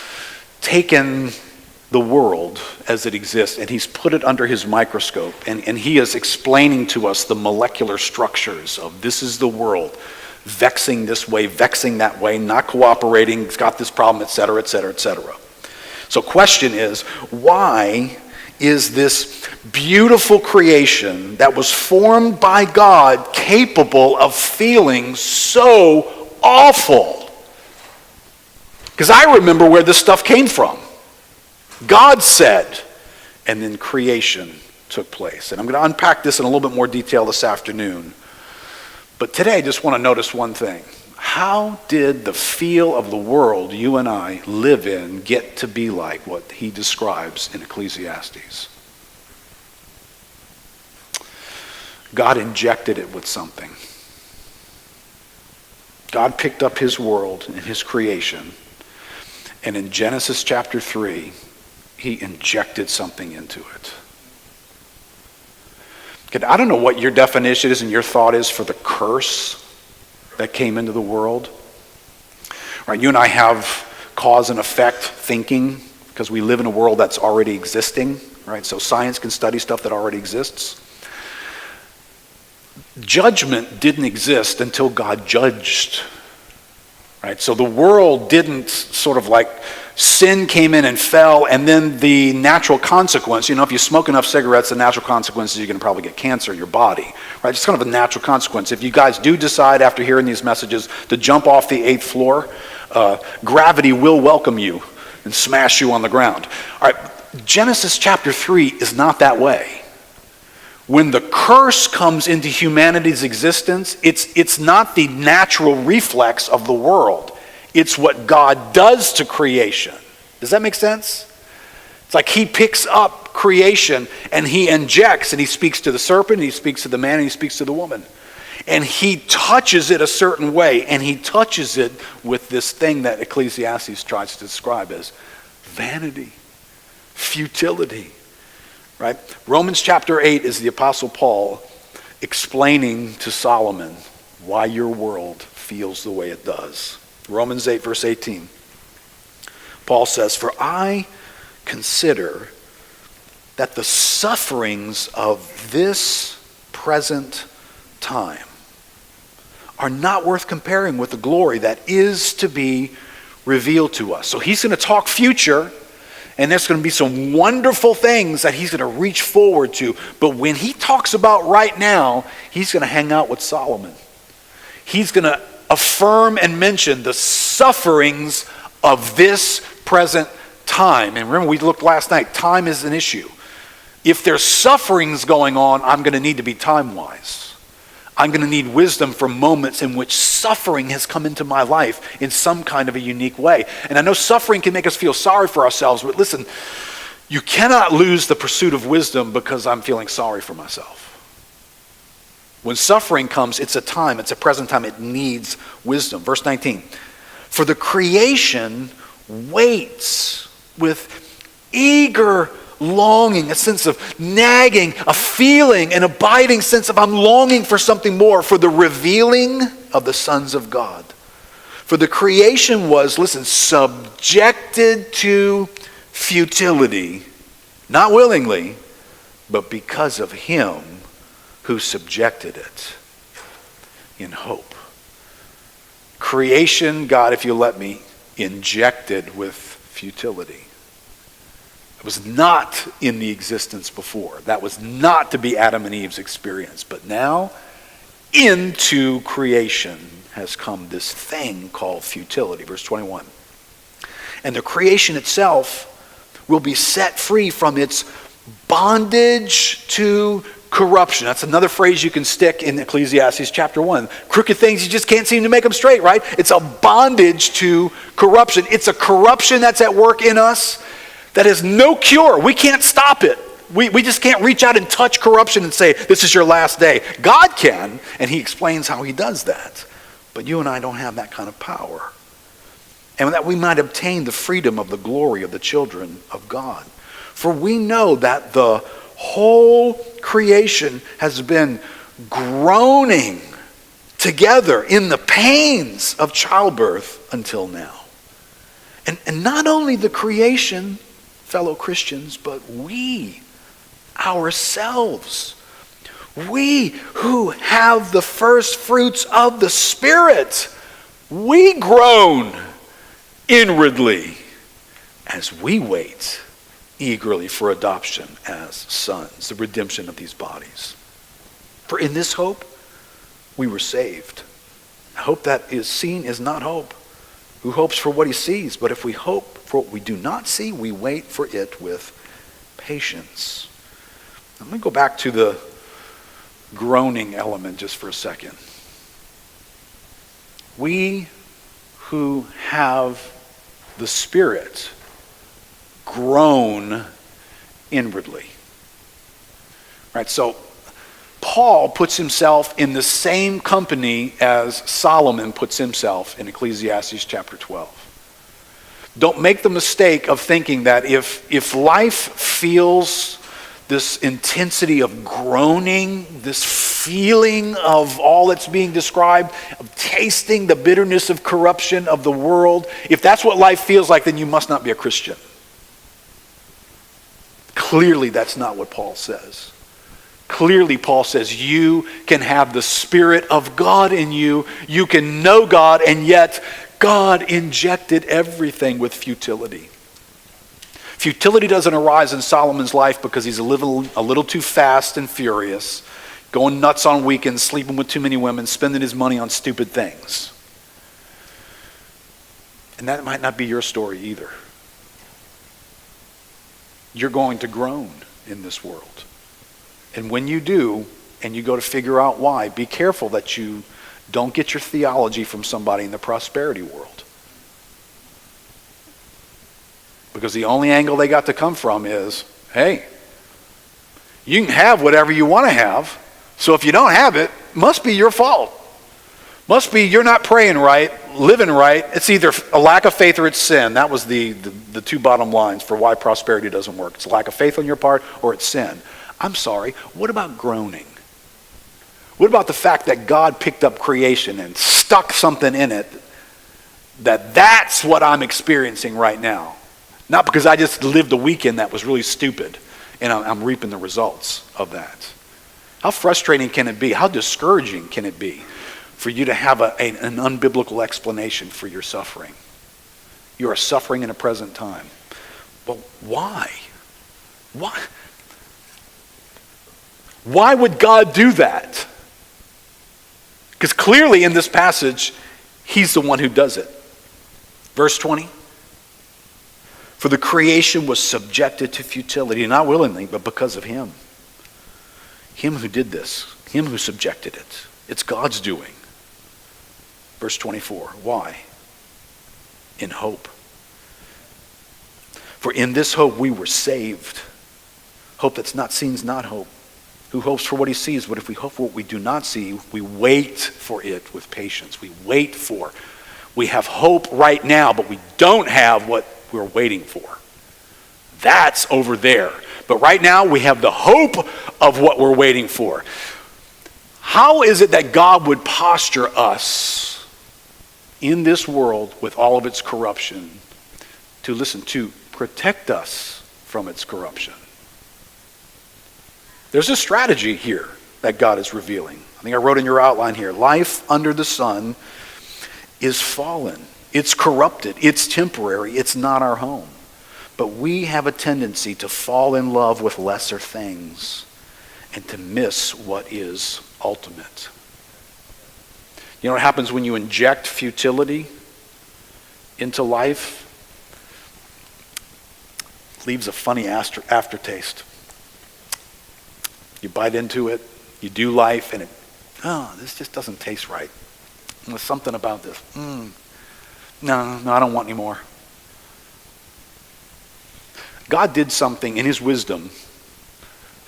taken the world as it exists and he's put it under his microscope. And he is explaining to us the molecular structures of this is the world. Vexing this way, vexing that way, not cooperating, it's got this problem, et cetera, et cetera, et cetera. So question is, why is this beautiful creation that was formed by God capable of feeling so awful? Because I remember where this stuff came from. God said, and then creation took place. And I'm going to unpack this in a little bit more detail this afternoon. But today I just want to notice one thing. How did the feel of the world you and I live in get to be like what he describes in Ecclesiastes? God injected it with something. God picked up his world and his creation, and in Genesis chapter 3, he injected something into it. I don't know what your definition is and your thought is for the curse that came into the world. Right, you and I have cause and effect thinking because we live in a world that's already existing. Right, so science can study stuff that already exists. Judgment didn't exist until God judged. Right, so the world didn't sort of like sin came in and fell, and then the natural consequence, if you smoke enough cigarettes, the natural consequence is you're going to probably get cancer in your body. Right? It's kind of a natural consequence. If you guys do decide after hearing these messages to jump off the 8th floor, gravity will welcome you and smash you on the ground. All right, Genesis chapter 3 is not that way. When the curse comes into humanity's existence, it's not the natural reflex of the world. It's what God does to creation. Does that make sense? It's like he picks up creation and he injects, and he speaks to the serpent, and he speaks to the man, and he speaks to the woman. And he touches it a certain way, and he touches it with this thing that Ecclesiastes tries to describe as vanity, futility. Right? Romans chapter 8 is the Apostle Paul explaining to Solomon why your world feels the way it does. Romans 8 verse 18. Paul says, "For I consider that the sufferings of this present time are not worth comparing with the glory that is to be revealed to us." So he's going to talk future, and there's going to be some wonderful things that he's going to reach forward to. But when he talks about right now, he's going to hang out with Solomon. He's going to affirm and mention the sufferings of this present time. And remember, we looked last night, time is an issue. If there's sufferings going on, I'm going to need to be time-wise. I'm going to need wisdom for moments in which suffering has come into my life in some kind of a unique way. And I know suffering can make us feel sorry for ourselves, but listen, you cannot lose the pursuit of wisdom because I'm feeling sorry for myself. When suffering comes, it's a present time, it needs wisdom. Verse 19, for the creation waits with eager longing, a sense of nagging, a feeling, an abiding sense of I'm longing for something more, for the revealing of the sons of God. For the creation was, listen, subjected to futility, not willingly, but because of him who subjected it in hope. Creation, God, if you let me, injected with futility. It was not in the existence before. That was not to be Adam and Eve's experience. But now, into creation has come this thing called futility. Verse 21. And the creation itself will be set free from its bondage to corruption. That's another phrase you can stick in Ecclesiastes chapter 1. Crooked things, you just can't seem to make them straight, right? It's a bondage to corruption. It's a corruption that's at work in us that has no cure. We can't stop it. We just can't reach out and touch corruption and say, this is your last day. God can, and he explains how he does that. But you and I don't have that kind of power. And that we might obtain the freedom of the glory of the children of God. For we know that the whole creation has been groaning together in the pains of childbirth until now. And not only the creation, fellow Christians, but we ourselves, we who have the first fruits of the Spirit, we groan inwardly as we wait eagerly for adoption as sons, the redemption of these bodies. For in this hope we were saved. Hope that is seen is not hope. Who hopes for what he sees? But if we hope for what we do not see, we wait for it with patience. Let me go back to the groaning element just for a second. We who have the Spirit groan inwardly. Right, so Paul puts himself in the same company as Solomon puts himself in Ecclesiastes chapter 12. Don't make the mistake of thinking that if life feels this intensity of groaning, this feeling of all that's being described, of tasting the bitterness of corruption of the world, if that's what life feels like, then you must not be a Christian. Clearly, that's not what Paul says. Clearly, Paul says you can have the Spirit of God in you. You can know God, and yet God injected everything with futility. Futility doesn't arise in Solomon's life because he's a little too fast and furious, going nuts on weekends, sleeping with too many women, spending his money on stupid things. And that might not be your story either. You're going to groan in this world. And when you do, and you go to figure out why, be careful that you don't get your theology from somebody in the prosperity world. Because the only angle they got to come from is, hey, you can have whatever you want to have, so if you don't have it, must be your fault. Must be you're not praying right, living right. It's either a lack of faith or it's sin. That was the two bottom lines for why prosperity doesn't work. It's a lack of faith on your part or it's sin. I'm sorry, what about groaning? What about the fact that God picked up creation and stuck something in it that's what I'm experiencing right now? Not because I just lived a weekend that was really stupid and I'm reaping the results of that. How frustrating can it be? How discouraging can it be for you to have an unbiblical explanation for your suffering? You are suffering in a present time. But why? Why? Why would God do that? Because clearly in this passage, he's the one who does it. Verse 20. For the creation was subjected to futility, not willingly, but because of him. Him who did this, him who subjected it. It's God's doing. Verse 24, why? In hope. For in this hope we were saved. Hope that's not seen is not hope. Who hopes for what he sees? But if we hope for what we do not see, we wait for it with patience. We have hope right now, but we don't have what we're waiting for. That's over there. But right now we have the hope of what we're waiting for. How is it that God would posture us in this world with all of its corruption to protect us from its corruption? There's a strategy here that God is revealing. I think I wrote in your outline here, life under the sun is fallen. It's corrupted. It's temporary. It's not our home. But we have a tendency to fall in love with lesser things and to miss what is ultimate. You know what happens when you inject futility into life? It leaves a funny aftertaste. You bite into it, you do life, and this just doesn't taste right. There's something about this. No, I don't want any more. God did something in his wisdom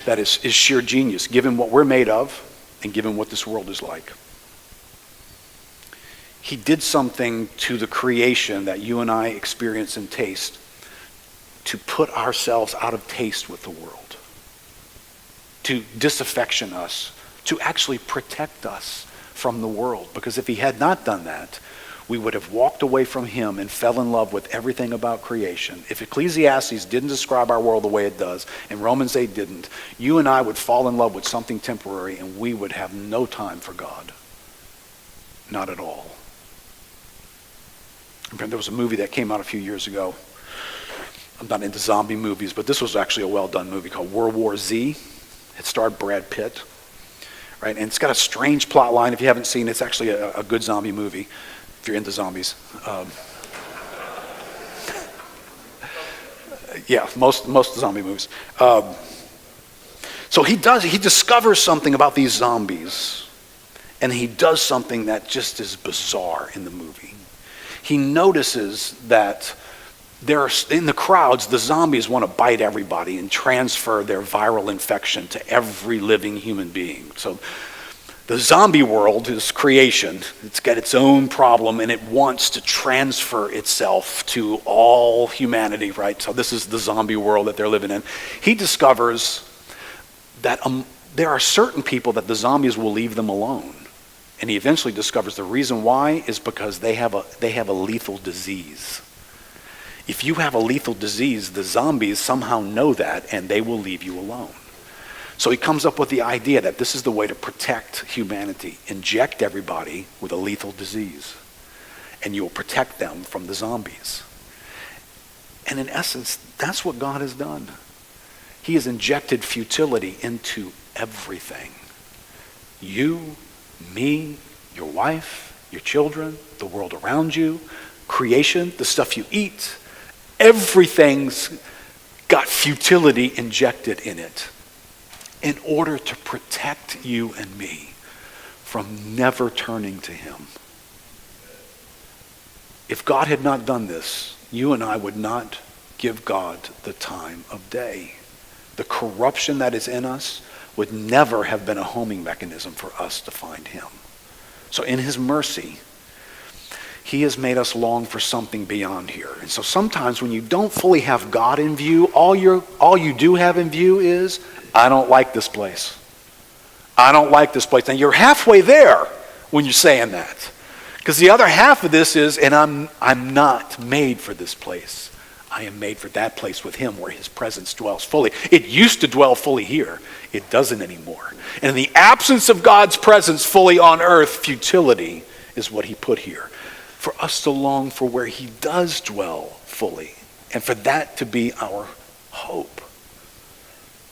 that is sheer genius, given what we're made of and given what this world is like. He did something to the creation that you and I experience and taste to put ourselves out of taste with the world, to disaffection us, to actually protect us from the world. Because if he had not done that, we would have walked away from him and fell in love with everything about creation. If Ecclesiastes didn't describe our world the way it does, and Romans 8 didn't, you and I would fall in love with something temporary and we would have no time for God. Not at all. There was a movie that came out a few years ago. I'm not into zombie movies, but this was actually a well-done movie called World War Z. It starred Brad Pitt. Right? And it's got a strange plot line. If you haven't seen it, it's actually a good zombie movie. If you're into zombies. Yeah, most zombie movies. So he discovers something about these zombies, and he does something that just is bizarre in the movie. He notices that in the crowds, the zombies want to bite everybody and transfer their viral infection to every living human being. So the zombie world is creation. It's got its own problem, and it wants to transfer itself to all humanity, right? So this is the zombie world that they're living in. He discovers that there are certain people that the zombies will leave them alone. And he eventually discovers the reason why is because they have a lethal disease. If you have a lethal disease, the zombies somehow know that, and they will leave you alone. So he comes up with the idea that this is the way to protect humanity. Inject everybody with a lethal disease, and you'll protect them from the zombies. And in essence, that's what God has done. He has injected futility into everything. You, me, your wife, your children, the world around you, creation, the stuff you eat, everything's got futility injected in it in order to protect you and me from never turning to him. If God had not done this, you and I would not give God the time of day. The corruption that is in us would never have been a homing mechanism for us to find him. So in his mercy, he has made us long for something beyond here. And so sometimes when you don't fully have God in view, all you do have in view is, I don't like this place. I don't like this place. And you're halfway there when you're saying that. Because the other half of this is, and I'm not made for this place. I am made for that place with him where his presence dwells fully. It used to dwell fully here. It doesn't anymore. And in the absence of God's presence fully on earth, futility is what he put here. For us to long for where he does dwell fully, and for that to be our hope.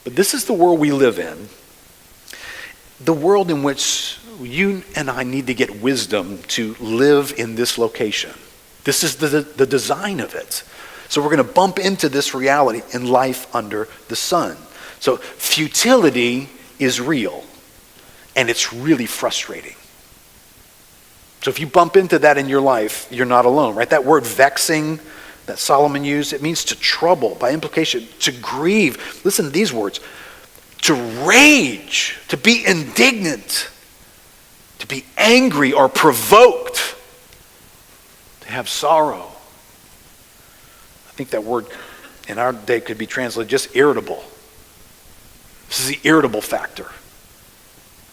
But this is the world we live in, the world in which you and I need to get wisdom to live in this location. This is the design of it. So we're going to bump into this reality in life under the sun. So futility is real. and it's really frustrating. So if you bump into that in your life, you're not alone, right? That word vexing that Solomon used, it means to trouble, by implication, to grieve. Listen to these words: to rage, to be indignant, to be angry or provoked, to have sorrow. I think that word in our day could be translated just irritable. This is the irritable factor.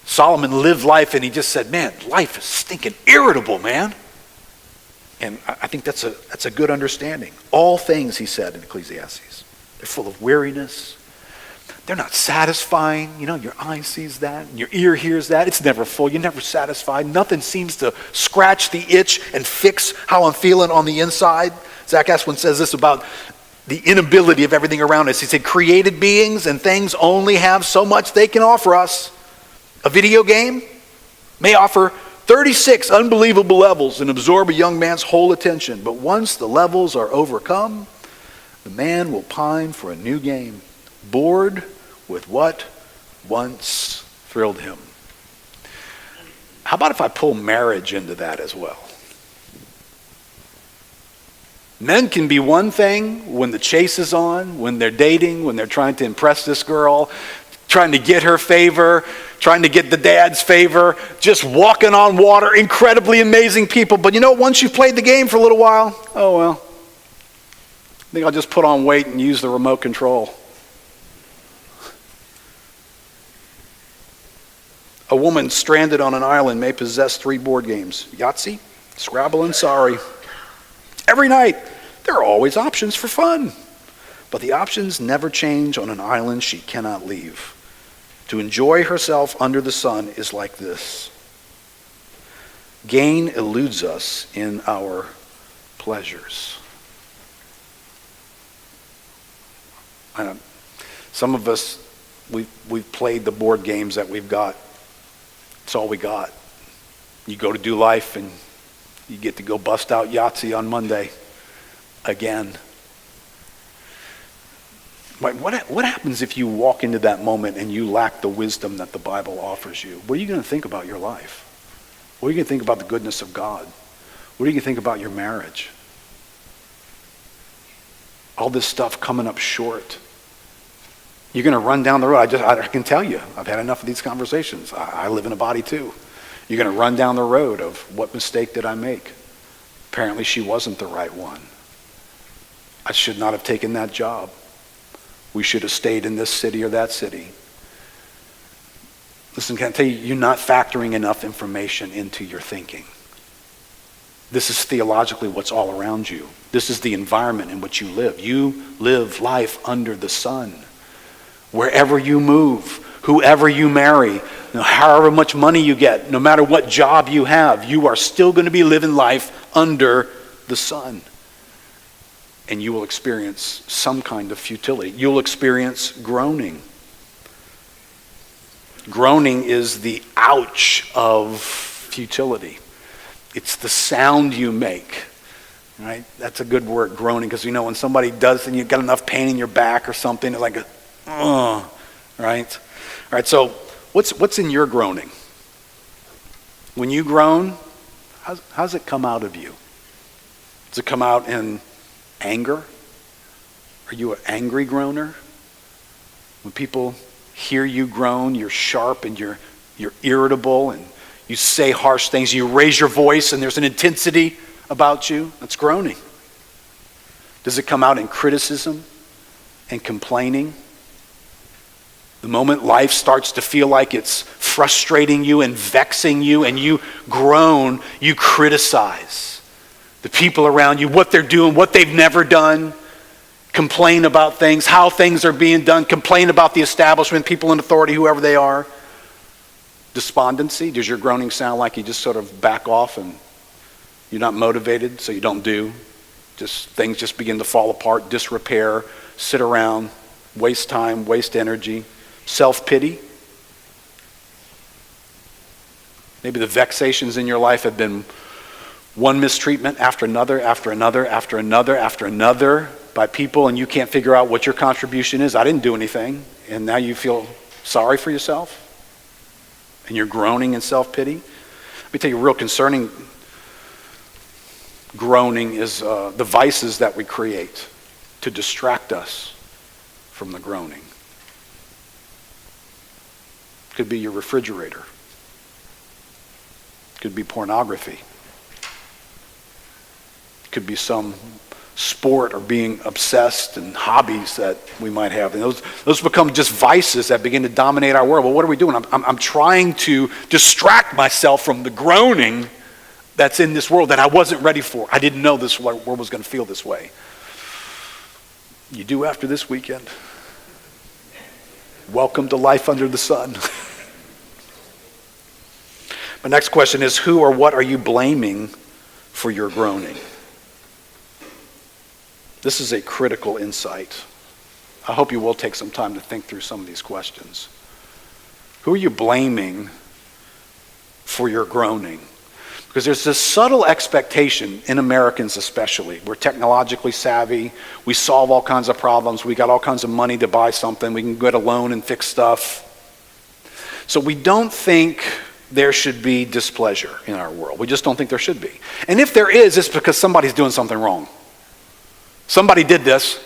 Solomon lived life and he just said, man, life is stinking irritable, man. And I think that's a good understanding. All things, he said in Ecclesiastes, they're full of weariness. They're not satisfying. You know, your eye sees that and your ear hears that. It's never full. You're never satisfied. Nothing seems to scratch the itch and fix how I'm feeling on the inside. Zach Aswin says this about the inability of everything around us. He said, created beings and things only have so much they can offer us. A video game may offer 36 unbelievable levels and absorb a young man's whole attention. But once the levels are overcome, the man will pine for a new game, bored with what once thrilled him. How about if I pull marriage into that as well? Men can be one thing when the chase is on, when they're dating, when they're trying to impress this girl, trying to get her favor, trying to get the dad's favor, just walking on water, incredibly amazing people. But you know, once you've played the game for a little while, oh well, I think I'll just put on weight and use the remote control. A woman stranded on an island may possess 3 board games: Yahtzee, Scrabble, and Sorry. Every night, there are always options for fun. But the options never change on an island she cannot leave. To enjoy herself under the sun is like this. Gain eludes us in our pleasures. Some of us, we've played the board games that we've got. It's all we got. You go to do life and you get to go bust out Yahtzee on Monday again. What happens if you walk into that moment and you lack the wisdom that the Bible offers you? What are you going to think about your life? What are you going to think about the goodness of God? What are you going to think about your marriage? All this stuff coming up short. You're going to run down the road. I can tell you, I've had enough of these conversations. I live in a body too. You're going to run down the road of, what mistake did I make? Apparently she wasn't the right one. I should not have taken that job. We should have stayed in this city or that city. Listen, can I tell you, you're not factoring enough information into your thinking. This is theologically what's all around you. This is the environment in which you live. You live life under the sun. Wherever you move, whoever you marry, however much money you get, no matter what job you have, you are still going to be living life under the sun. And you will experience some kind of futility. You'll experience groaning. Groaning is the ouch of futility. It's the sound you make, right? That's a good word, groaning, because you know when somebody does and you've got enough pain in your back or something, like a, right? All right, so what's in your groaning? When you groan, how's it come out of you? Does it come out in anger? Are you an angry groaner? When people hear you groan, you're sharp and you're irritable and you say harsh things, you raise your voice and there's an intensity about you. That's groaning. Does it come out in criticism and complaining? The moment life starts to feel like it's frustrating you and vexing you and you groan, you criticize the people around you, what they're doing, what they've never done. Complain about things, how things are being done. Complain about the establishment, people in authority, whoever they are. Despondency. Does your groaning sound like you just sort of back off and you're not motivated, so you don't do? Things just begin to fall apart, disrepair, sit around, waste time, waste energy. Self-pity. Maybe the vexations in your life have been one mistreatment after another, after another, after another, after another by people, and you can't figure out what your contribution is. I didn't do anything, and now you feel sorry for yourself, and you're groaning in self-pity, let me tell you, real concerning groaning is the vices that we create to distract us from the groaning. Could be your refrigerator. Could be pornography. Could be some sport or being obsessed and hobbies that we might have. And those become just vices that begin to dominate our world. Well, what are we doing? I'm trying to distract myself from the groaning that's in this world that I wasn't ready for. I didn't know this world was going to feel this way. You do after this weekend. Welcome to life under the sun. My next question is, who or what are you blaming for your groaning? This is a critical insight. I hope you will take some time to think through some of these questions. Who are you blaming for your groaning? Because there's this subtle expectation in Americans especially. We're technologically savvy. We solve all kinds of problems. We got all kinds of money to buy something. We can get a loan and fix stuff. So we don't think there should be displeasure in our world. We just don't think there should be. And if there is, it's because somebody's doing something wrong. Somebody did this.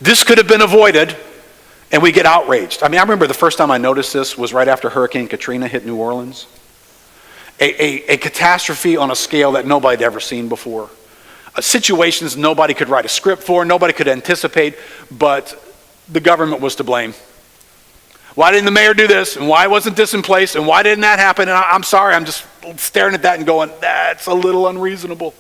This could have been avoided, and we get outraged. I mean, I remember the first time I noticed this was right after Hurricane Katrina hit New Orleans. A catastrophe on a scale that nobody had ever seen before. Situations nobody could write a script for, nobody could anticipate, but the government was to blame. Why didn't the mayor do this? And why wasn't this in place? And why didn't that happen? And I'm sorry, I'm just staring at that and going, that's a little unreasonable.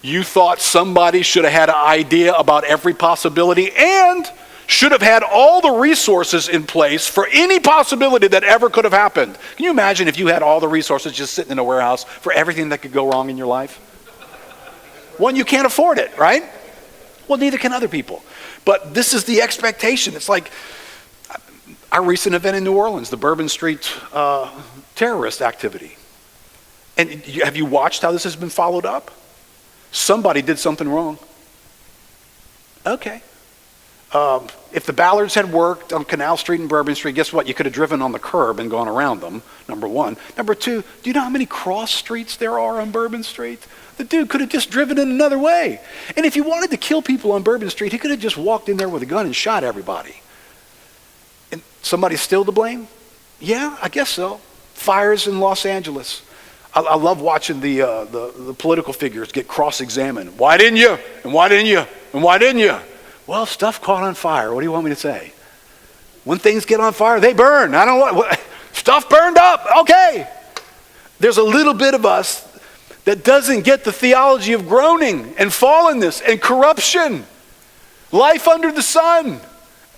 You thought somebody should have had an idea about every possibility and should have had all the resources in place for any possibility that ever could have happened. Can you imagine if you had all the resources just sitting in a warehouse for everything that could go wrong in your life? One, you can't afford it, right? Well, neither can other people. But this is the expectation. It's like our recent event in New Orleans, the Bourbon Street terrorist activity. And have you watched how this has been followed up? Somebody did something wrong. Okay. If the Ballards had worked on Canal Street and Bourbon Street, guess what? You could have driven on the curb and gone around them, number one. Number two, do you know how many cross streets there are on Bourbon Street? The dude could have just driven in another way. And if he wanted to kill people on Bourbon Street, he could have just walked in there with a gun and shot everybody. And somebody's still to blame? Yeah, I guess so. Fires in Los Angeles. I love watching the political figures get cross-examined. Why didn't you? And why didn't you? And why didn't you? Well, stuff caught on fire. What do you want me to say? When things get on fire, they burn. I don't know. Stuff burned up. Okay. There's a little bit of us that doesn't get the theology of groaning and fallenness and corruption. Life under the sun.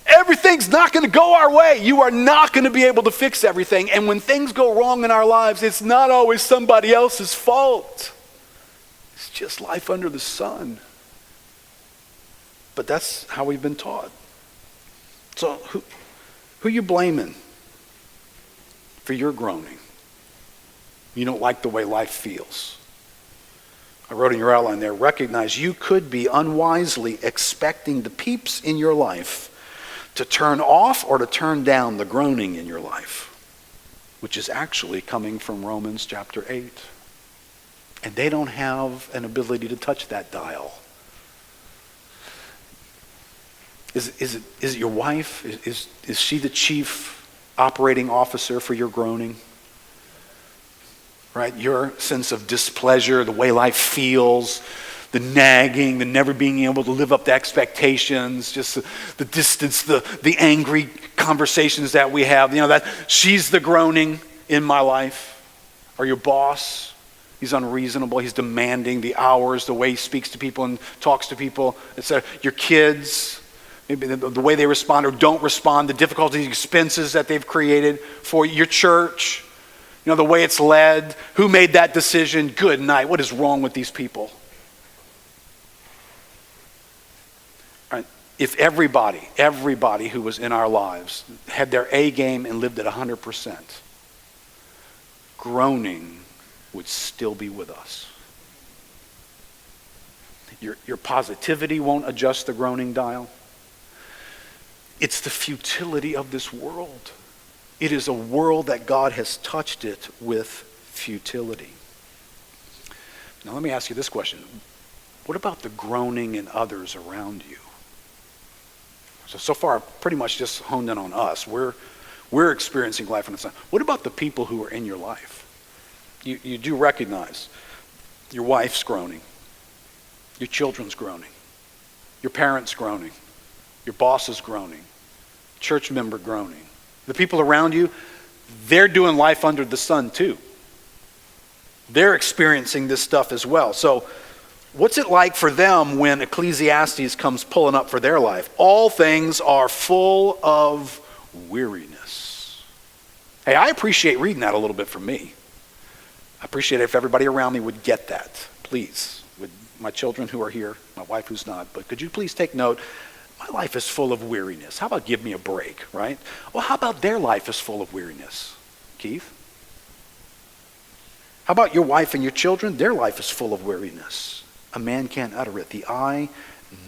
Everything's not going to go our way. You are not going to be able to fix everything. And when things go wrong in our lives, it's not always somebody else's fault. It's just life under the sun. But that's how we've been taught. So who are you blaming for your groaning? You don't like the way life feels. I wrote in your outline there, recognize you could be unwisely expecting the peeps in your life to turn off or to turn down the groaning in your life, which is actually coming from Romans chapter 8. And they don't have an ability to touch that dial. Is it your wife? Is she the chief operating officer for your groaning? Right? Your sense of displeasure, the way life feels, the nagging, the never being able to live up to expectations, just the distance, the angry conversations that we have. You know, that she's the groaning in my life. Or your boss, he's unreasonable, he's demanding the hours, the way he speaks to people and talks to people. Your kids, maybe the way they respond or don't respond, the difficulties, expenses that they've created for your church, you know, the way it's led, who made that decision, good night, what is wrong with these people? If everybody who was in our lives had their A game and lived at 100%, groaning would still be with us. Your positivity won't adjust the groaning dial. It's the futility of this world. It is a world that God has touched it with futility. Now let me ask you this question. What about the groaning in others around you? So far, I've pretty much just honed in on us. We're experiencing life on the Son. What about the people who are in your life? You do recognize your wife's groaning, your children's groaning, your parents' groaning, your boss is groaning, church member groaning. The people around you, they're doing life under the sun too. They're experiencing this stuff as well. So what's it like for them when Ecclesiastes comes pulling up for their life? All things are full of weariness. Hey, I appreciate reading that a little bit for me. I appreciate it if everybody around me would get that, please. With my children who are here, my wife who's not, but could you please take note? My life is full of weariness. How about give me a break, right? Well, how about their life is full of weariness? Keith? How about your wife and your children? Their life is full of weariness. A man can't utter it. The eye,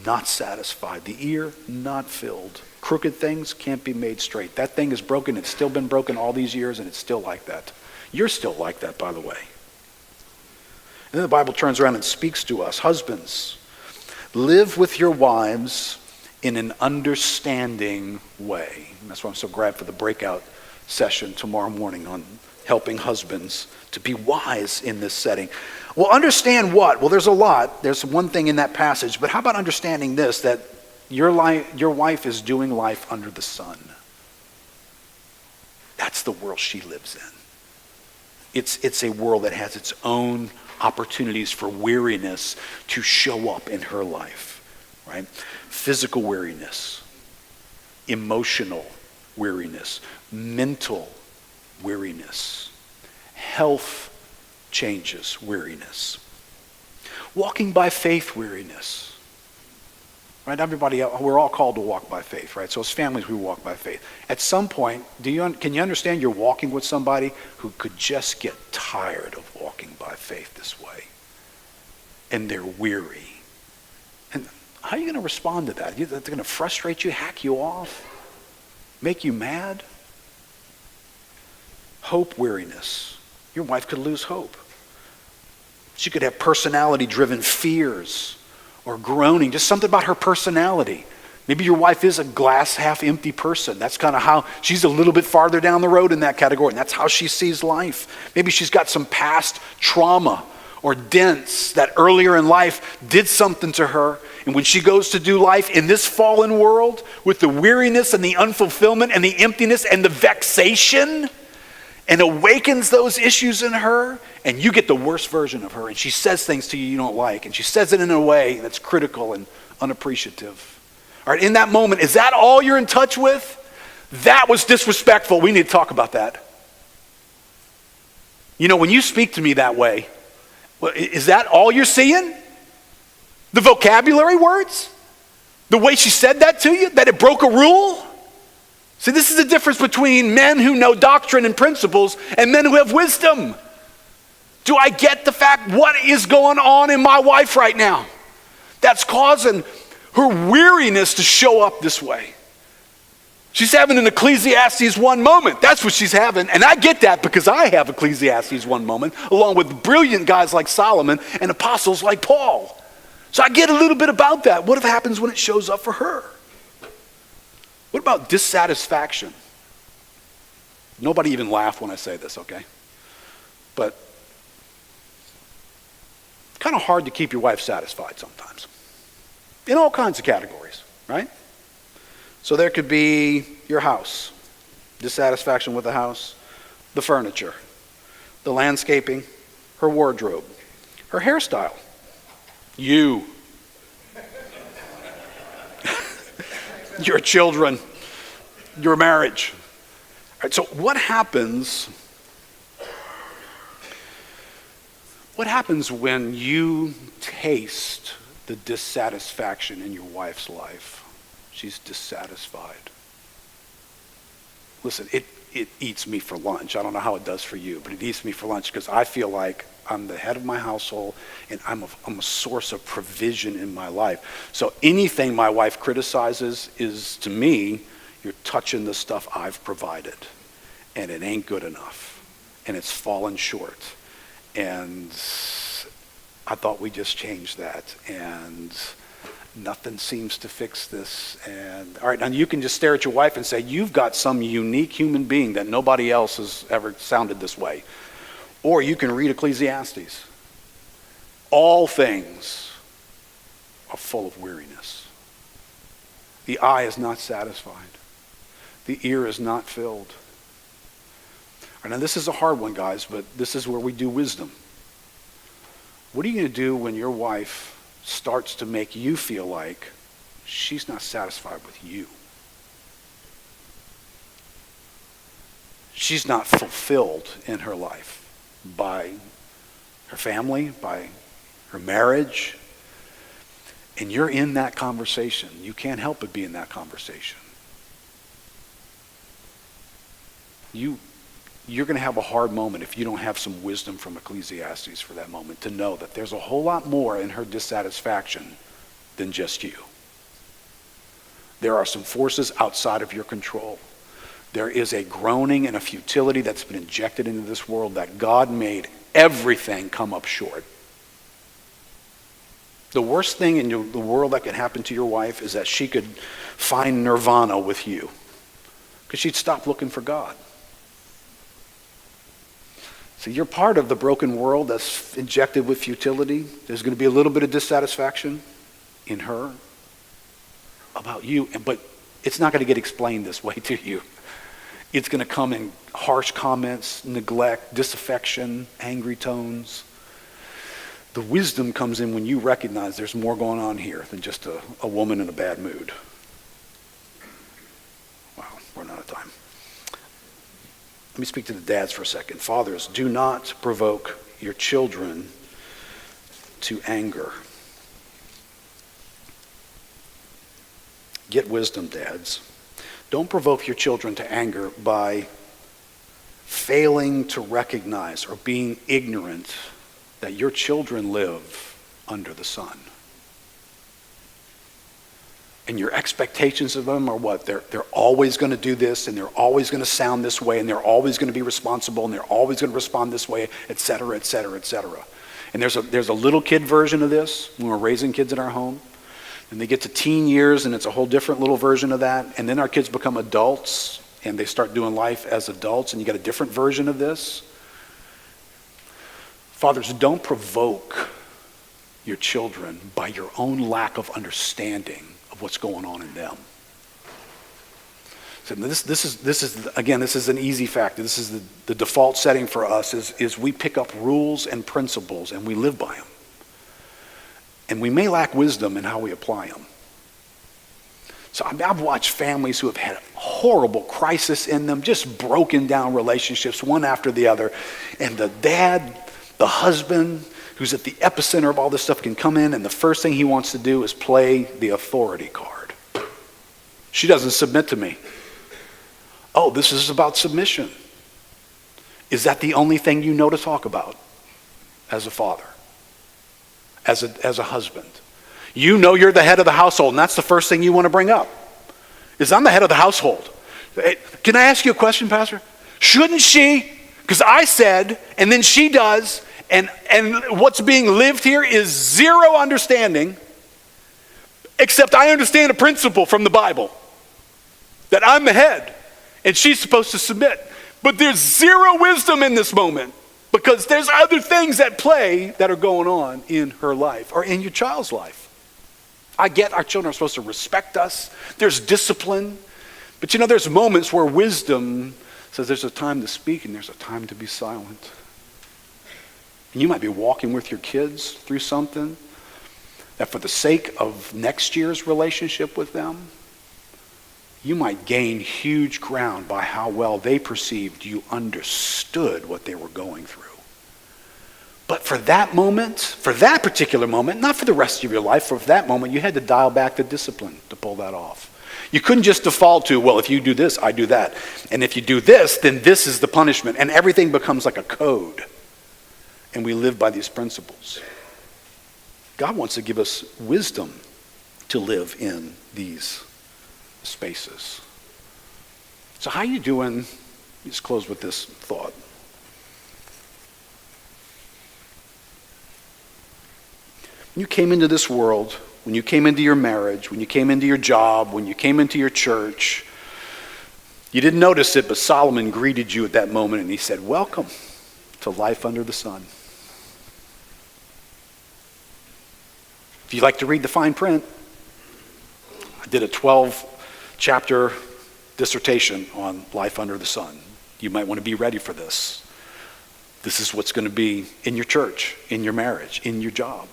not satisfied. The ear, not filled. Crooked things can't be made straight. That thing is broken. It's still been broken all these years, and it's still like that. You're still like that, by the way. And then the Bible turns around and speaks to us. Husbands, live with your wives in an understanding way. And that's why I'm so glad for the breakout session tomorrow morning on helping husbands to be wise in this setting. Well, understand what? Well, there's a lot. There's one thing in that passage, but how about understanding this, that your wife is doing life under the sun. That's the world she lives in. It's a world that has its own opportunities for weariness to show up in her life, right? Physical weariness, emotional weariness, mental weariness, health changes weariness, walking by faith weariness, right? Everybody, we're all called to walk by faith, right? So as families, we walk by faith. At some point, can you understand you're walking with somebody who could just get tired of walking by faith this way, and they're weary? And how are you going to respond to that? They're going to frustrate you, hack you off, make you mad? Hope weariness. Your wife could lose hope. She could have personality-driven fears or groaning, just something about her personality. Maybe your wife is a glass half empty person. That's kind of how she's a little bit farther down the road in that category, and that's how she sees life. Maybe she's got some past trauma or dents that earlier in life did something to her, and when she goes to do life in this fallen world with the weariness and the unfulfillment and the emptiness and the vexation, and awakens those issues in her, and you get the worst version of her, and she says things to you you don't like, and she says it in a way that's critical and unappreciative. All right, in that moment, is that all you're in touch with? That was disrespectful. We need to talk about that. You know, when you speak to me that way, is that all you're seeing? The vocabulary words? The way she said that to you? That it broke a rule? See, this is the difference between men who know doctrine and principles and men who have wisdom. Do I get the fact what is going on in my wife right now that's causing her weariness to show up this way? She's having an Ecclesiastes 1 moment. That's what she's having. And I get that because I have Ecclesiastes 1 moment, along with brilliant guys like Solomon and apostles like Paul. So I get a little bit about that. What happens when it shows up for her? What about dissatisfaction? Nobody even laugh when I say this, okay? But it's kind of hard to keep your wife satisfied sometimes. In all kinds of categories, right? So there could be your house, dissatisfaction with the house, the furniture, the landscaping, her wardrobe, her hairstyle, you, your children, your marriage. All right, so what happens when you taste the dissatisfaction in your wife's life? She's dissatisfied. Listen, it eats me for lunch. I don't know how it does for you, but it eats me for lunch because I feel like I'm the head of my household and I'm a source of provision in my life. So anything my wife criticizes is, to me, you're touching the stuff I've provided. and it ain't good enough, and it's fallen short. And I thought we just changed that, and nothing seems to fix this. And all right, now you can just stare at your wife and say, you've got some unique human being that nobody else has ever sounded this way. Or you can read Ecclesiastes. All things are full of weariness. The eye is not satisfied. The ear is not filled. All right, now this is a hard one, guys, but this is where we do wisdom. What are you going to do when your wife starts to make you feel like she's not satisfied with you? She's not fulfilled in her life by her family, by her marriage, and you're in that conversation. You can't help but be in that conversation. You're going to have a hard moment if you don't have some wisdom from Ecclesiastes for that moment, to know that there's a whole lot more in her dissatisfaction than just you. There are some forces outside of your control. There is a groaning and a futility that's been injected into this world, that God made everything come up short. The worst thing in the world that could happen to your wife is that she could find nirvana with you, because she'd stop looking for God. So you're part of the broken world that's injected with futility. There's going to be a little bit of dissatisfaction in her about you, but it's not going to get explained this way to you. It's going to come in harsh comments, neglect, disaffection, angry tones. The wisdom comes in when you recognize there's more going on here than just a woman in a bad mood. Wow, we're running out of time. Let me speak to the dads for a second. Fathers, do not provoke your children to anger. Get wisdom, dads. Don't provoke your children to anger by failing to recognize or being ignorant that your children live under the sun. And your expectations of them are what? They're always going to do this, and they're always going to sound this way, and they're always going to be responsible, and they're always going to respond this way, et cetera, et cetera, et cetera. And there's a little kid version of this when we're raising kids in our home. And they get to teen years, and it's a whole different little version of that. And then our kids become adults, and they start doing life as adults, and you got a different version of this. Fathers, don't provoke your children by your own lack of understanding of what's going on in them. So this is an easy factor. This is the default setting for us is we pick up rules and principles and we live by them. And we may lack wisdom in how we apply them. So I've watched families who have had horrible crisis in them, just broken down relationships one after the other. And the dad, the husband, who's at the epicenter of all this stuff, can come in, and the first thing he wants to do is play the authority card. She doesn't submit to me. Oh, this is about submission. Is that the only thing you know to talk about as a father, as a husband? You know you're the head of the household, and that's the first thing you want to bring up, is I'm the head of the household. Hey, can I ask you a question, Pastor? Shouldn't she? Because I said, and then she does, and what's being lived here is zero understanding, except I understand a principle from the Bible, that I'm the head, and she's supposed to submit. But there's zero wisdom in this moment, because there's other things at play that are going on in her life, or in your child's life. I get our children are supposed to respect us. There's discipline. But there's moments where wisdom says there's a time to speak and there's a time to be silent. And you might be walking with your kids through something that for the sake of next year's relationship with them, you might gain huge ground by how well they perceived you understood what they were going through. But for that moment, for that particular moment, not for the rest of your life, for that moment, you had to dial back the discipline to pull that off. You couldn't just default to, well, if you do this, I do that. And if you do this, then this is the punishment. And everything becomes like a code. And we live by these principles. God wants to give us wisdom to live in these spaces. So how are you doing Just close with this thought. When you came into this world, when you came into your marriage, when you came into your job, when you came into your church, you didn't notice it, but Solomon greeted you at that moment and he said, welcome to life under the sun. If you'd like to read the fine print, I did a 12-chapter dissertation on life under the sun. You might want to be ready for this. This is what's going to be in your church, in your marriage, in your job.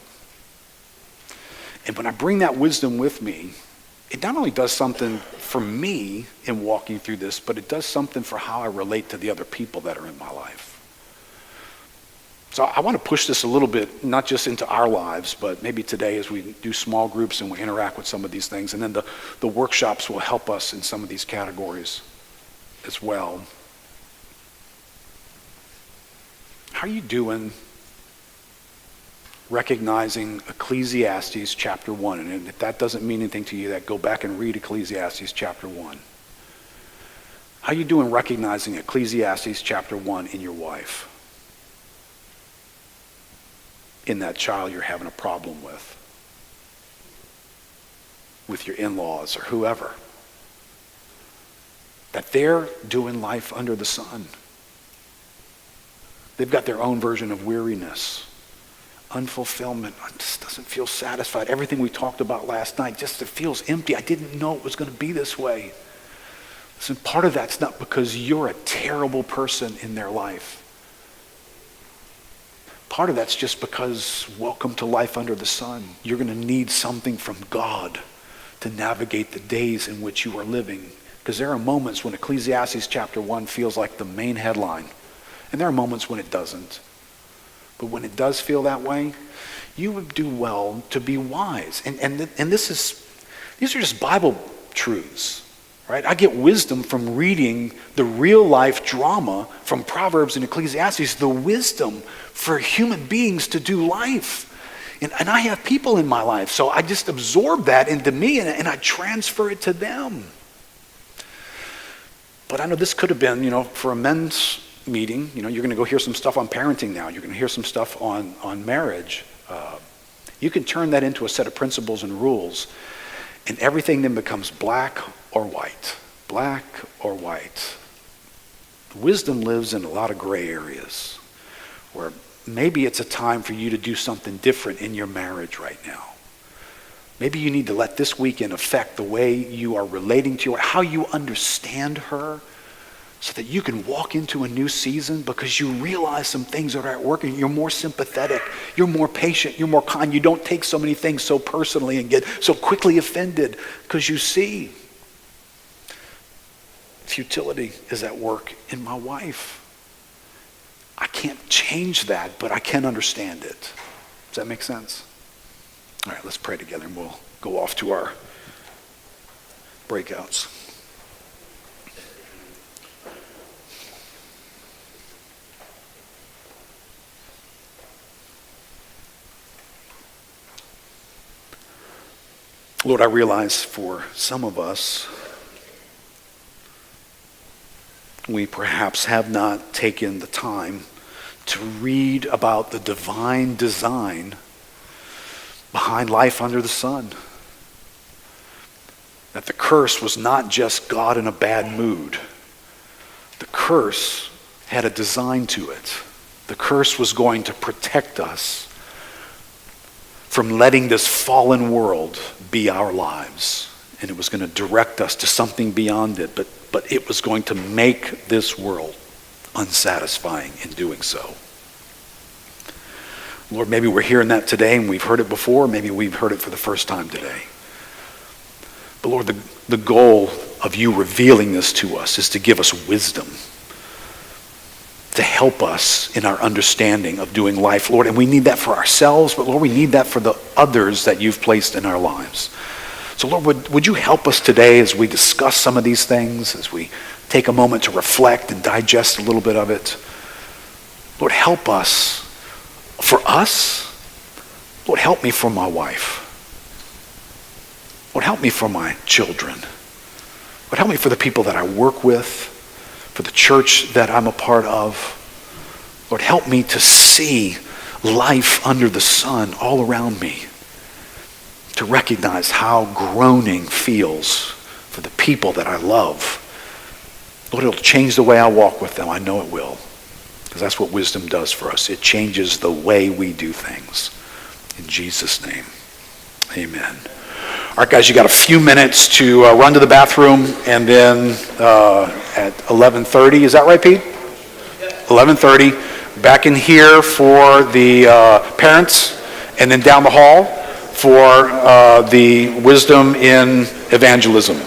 And when I bring that wisdom with me, it not only does something for me in walking through this, but it does something for how I relate to the other people that are in my life. So I want to push this a little bit, not just into our lives, but maybe today as we do small groups and we interact with some of these things. And then the workshops will help us in some of these categories as well. How are you doing recognizing Ecclesiastes chapter 1? And if that doesn't mean anything to you, that go back and read Ecclesiastes chapter 1. How are you doing recognizing Ecclesiastes chapter 1 in your wife? In that child you're having a problem with your in-laws or whoever. That they're doing life under the sun. They've got their own version of weariness, unfulfillment. It just doesn't feel satisfied. Everything we talked about last night, just it feels empty. I didn't know it was going to be this way. Listen, part of that's not because you're a terrible person in their life. Part of that's just because, welcome to life under the sun. You're going to need something from God to navigate the days in which you are living. Because there are moments when Ecclesiastes chapter 1 feels like the main headline. And there are moments when it doesn't. But when it does feel that way, you would do well to be wise. And these are just Bible truths. Right? I get wisdom from reading the real life drama from Proverbs and Ecclesiastes, the wisdom for human beings to do life. And I have people in my life, so I just absorb that into me and I transfer it to them. But I know this could have been, for a men's meeting, you're going to go hear some stuff on parenting now. You're going to hear some stuff on marriage. You can turn that into a set of principles and rules, and everything then becomes black or white. Black or white. Wisdom lives in a lot of gray areas where maybe it's a time for you to do something different in your marriage right now. Maybe you need to let this weekend affect the way you are relating to her, how you understand her, so that you can walk into a new season because you realize some things that are at work and you're more sympathetic, you're more patient, you're more kind. You don't take so many things so personally and get so quickly offended because you see futility is at work in my wife. I can't change that, but I can understand it. Does that make sense? All right, let's pray together and we'll go off to our breakouts. Lord, I realize for some of us, we perhaps have not taken the time to read about the divine design behind life under the sun. That the curse was not just God in a bad mood. The curse had a design to it. The curse was going to protect us from letting this fallen world be our lives. And it was going to direct us to something beyond it, but it was going to make this world unsatisfying in doing so. Lord, maybe we're hearing that today and we've heard it before. Maybe we've heard it for the first time today. But Lord, the goal of you revealing this to us is to give us wisdom, to help us in our understanding of doing life, Lord. And we need that for ourselves, but Lord, we need that for the others that you've placed in our lives. So Lord, would you help us today as we discuss some of these things, as we take a moment to reflect and digest a little bit of it. Lord, help us. For us, Lord, help me for my wife. Lord, help me for my children. Lord, help me for the people that I work with, for the church that I'm a part of. Lord, help me to see life under the sun all around me, to recognize how groaning feels for the people that I love. Lord, it'll change the way I walk with them. I know it will, because that's what wisdom does for us. It changes the way we do things. In Jesus' name, amen. All right, guys, you got a few minutes to run to the bathroom, and then at 11:30, is that right, Pete? 11:30, back in here for the parents, and then down the hall for the wisdom in evangelism.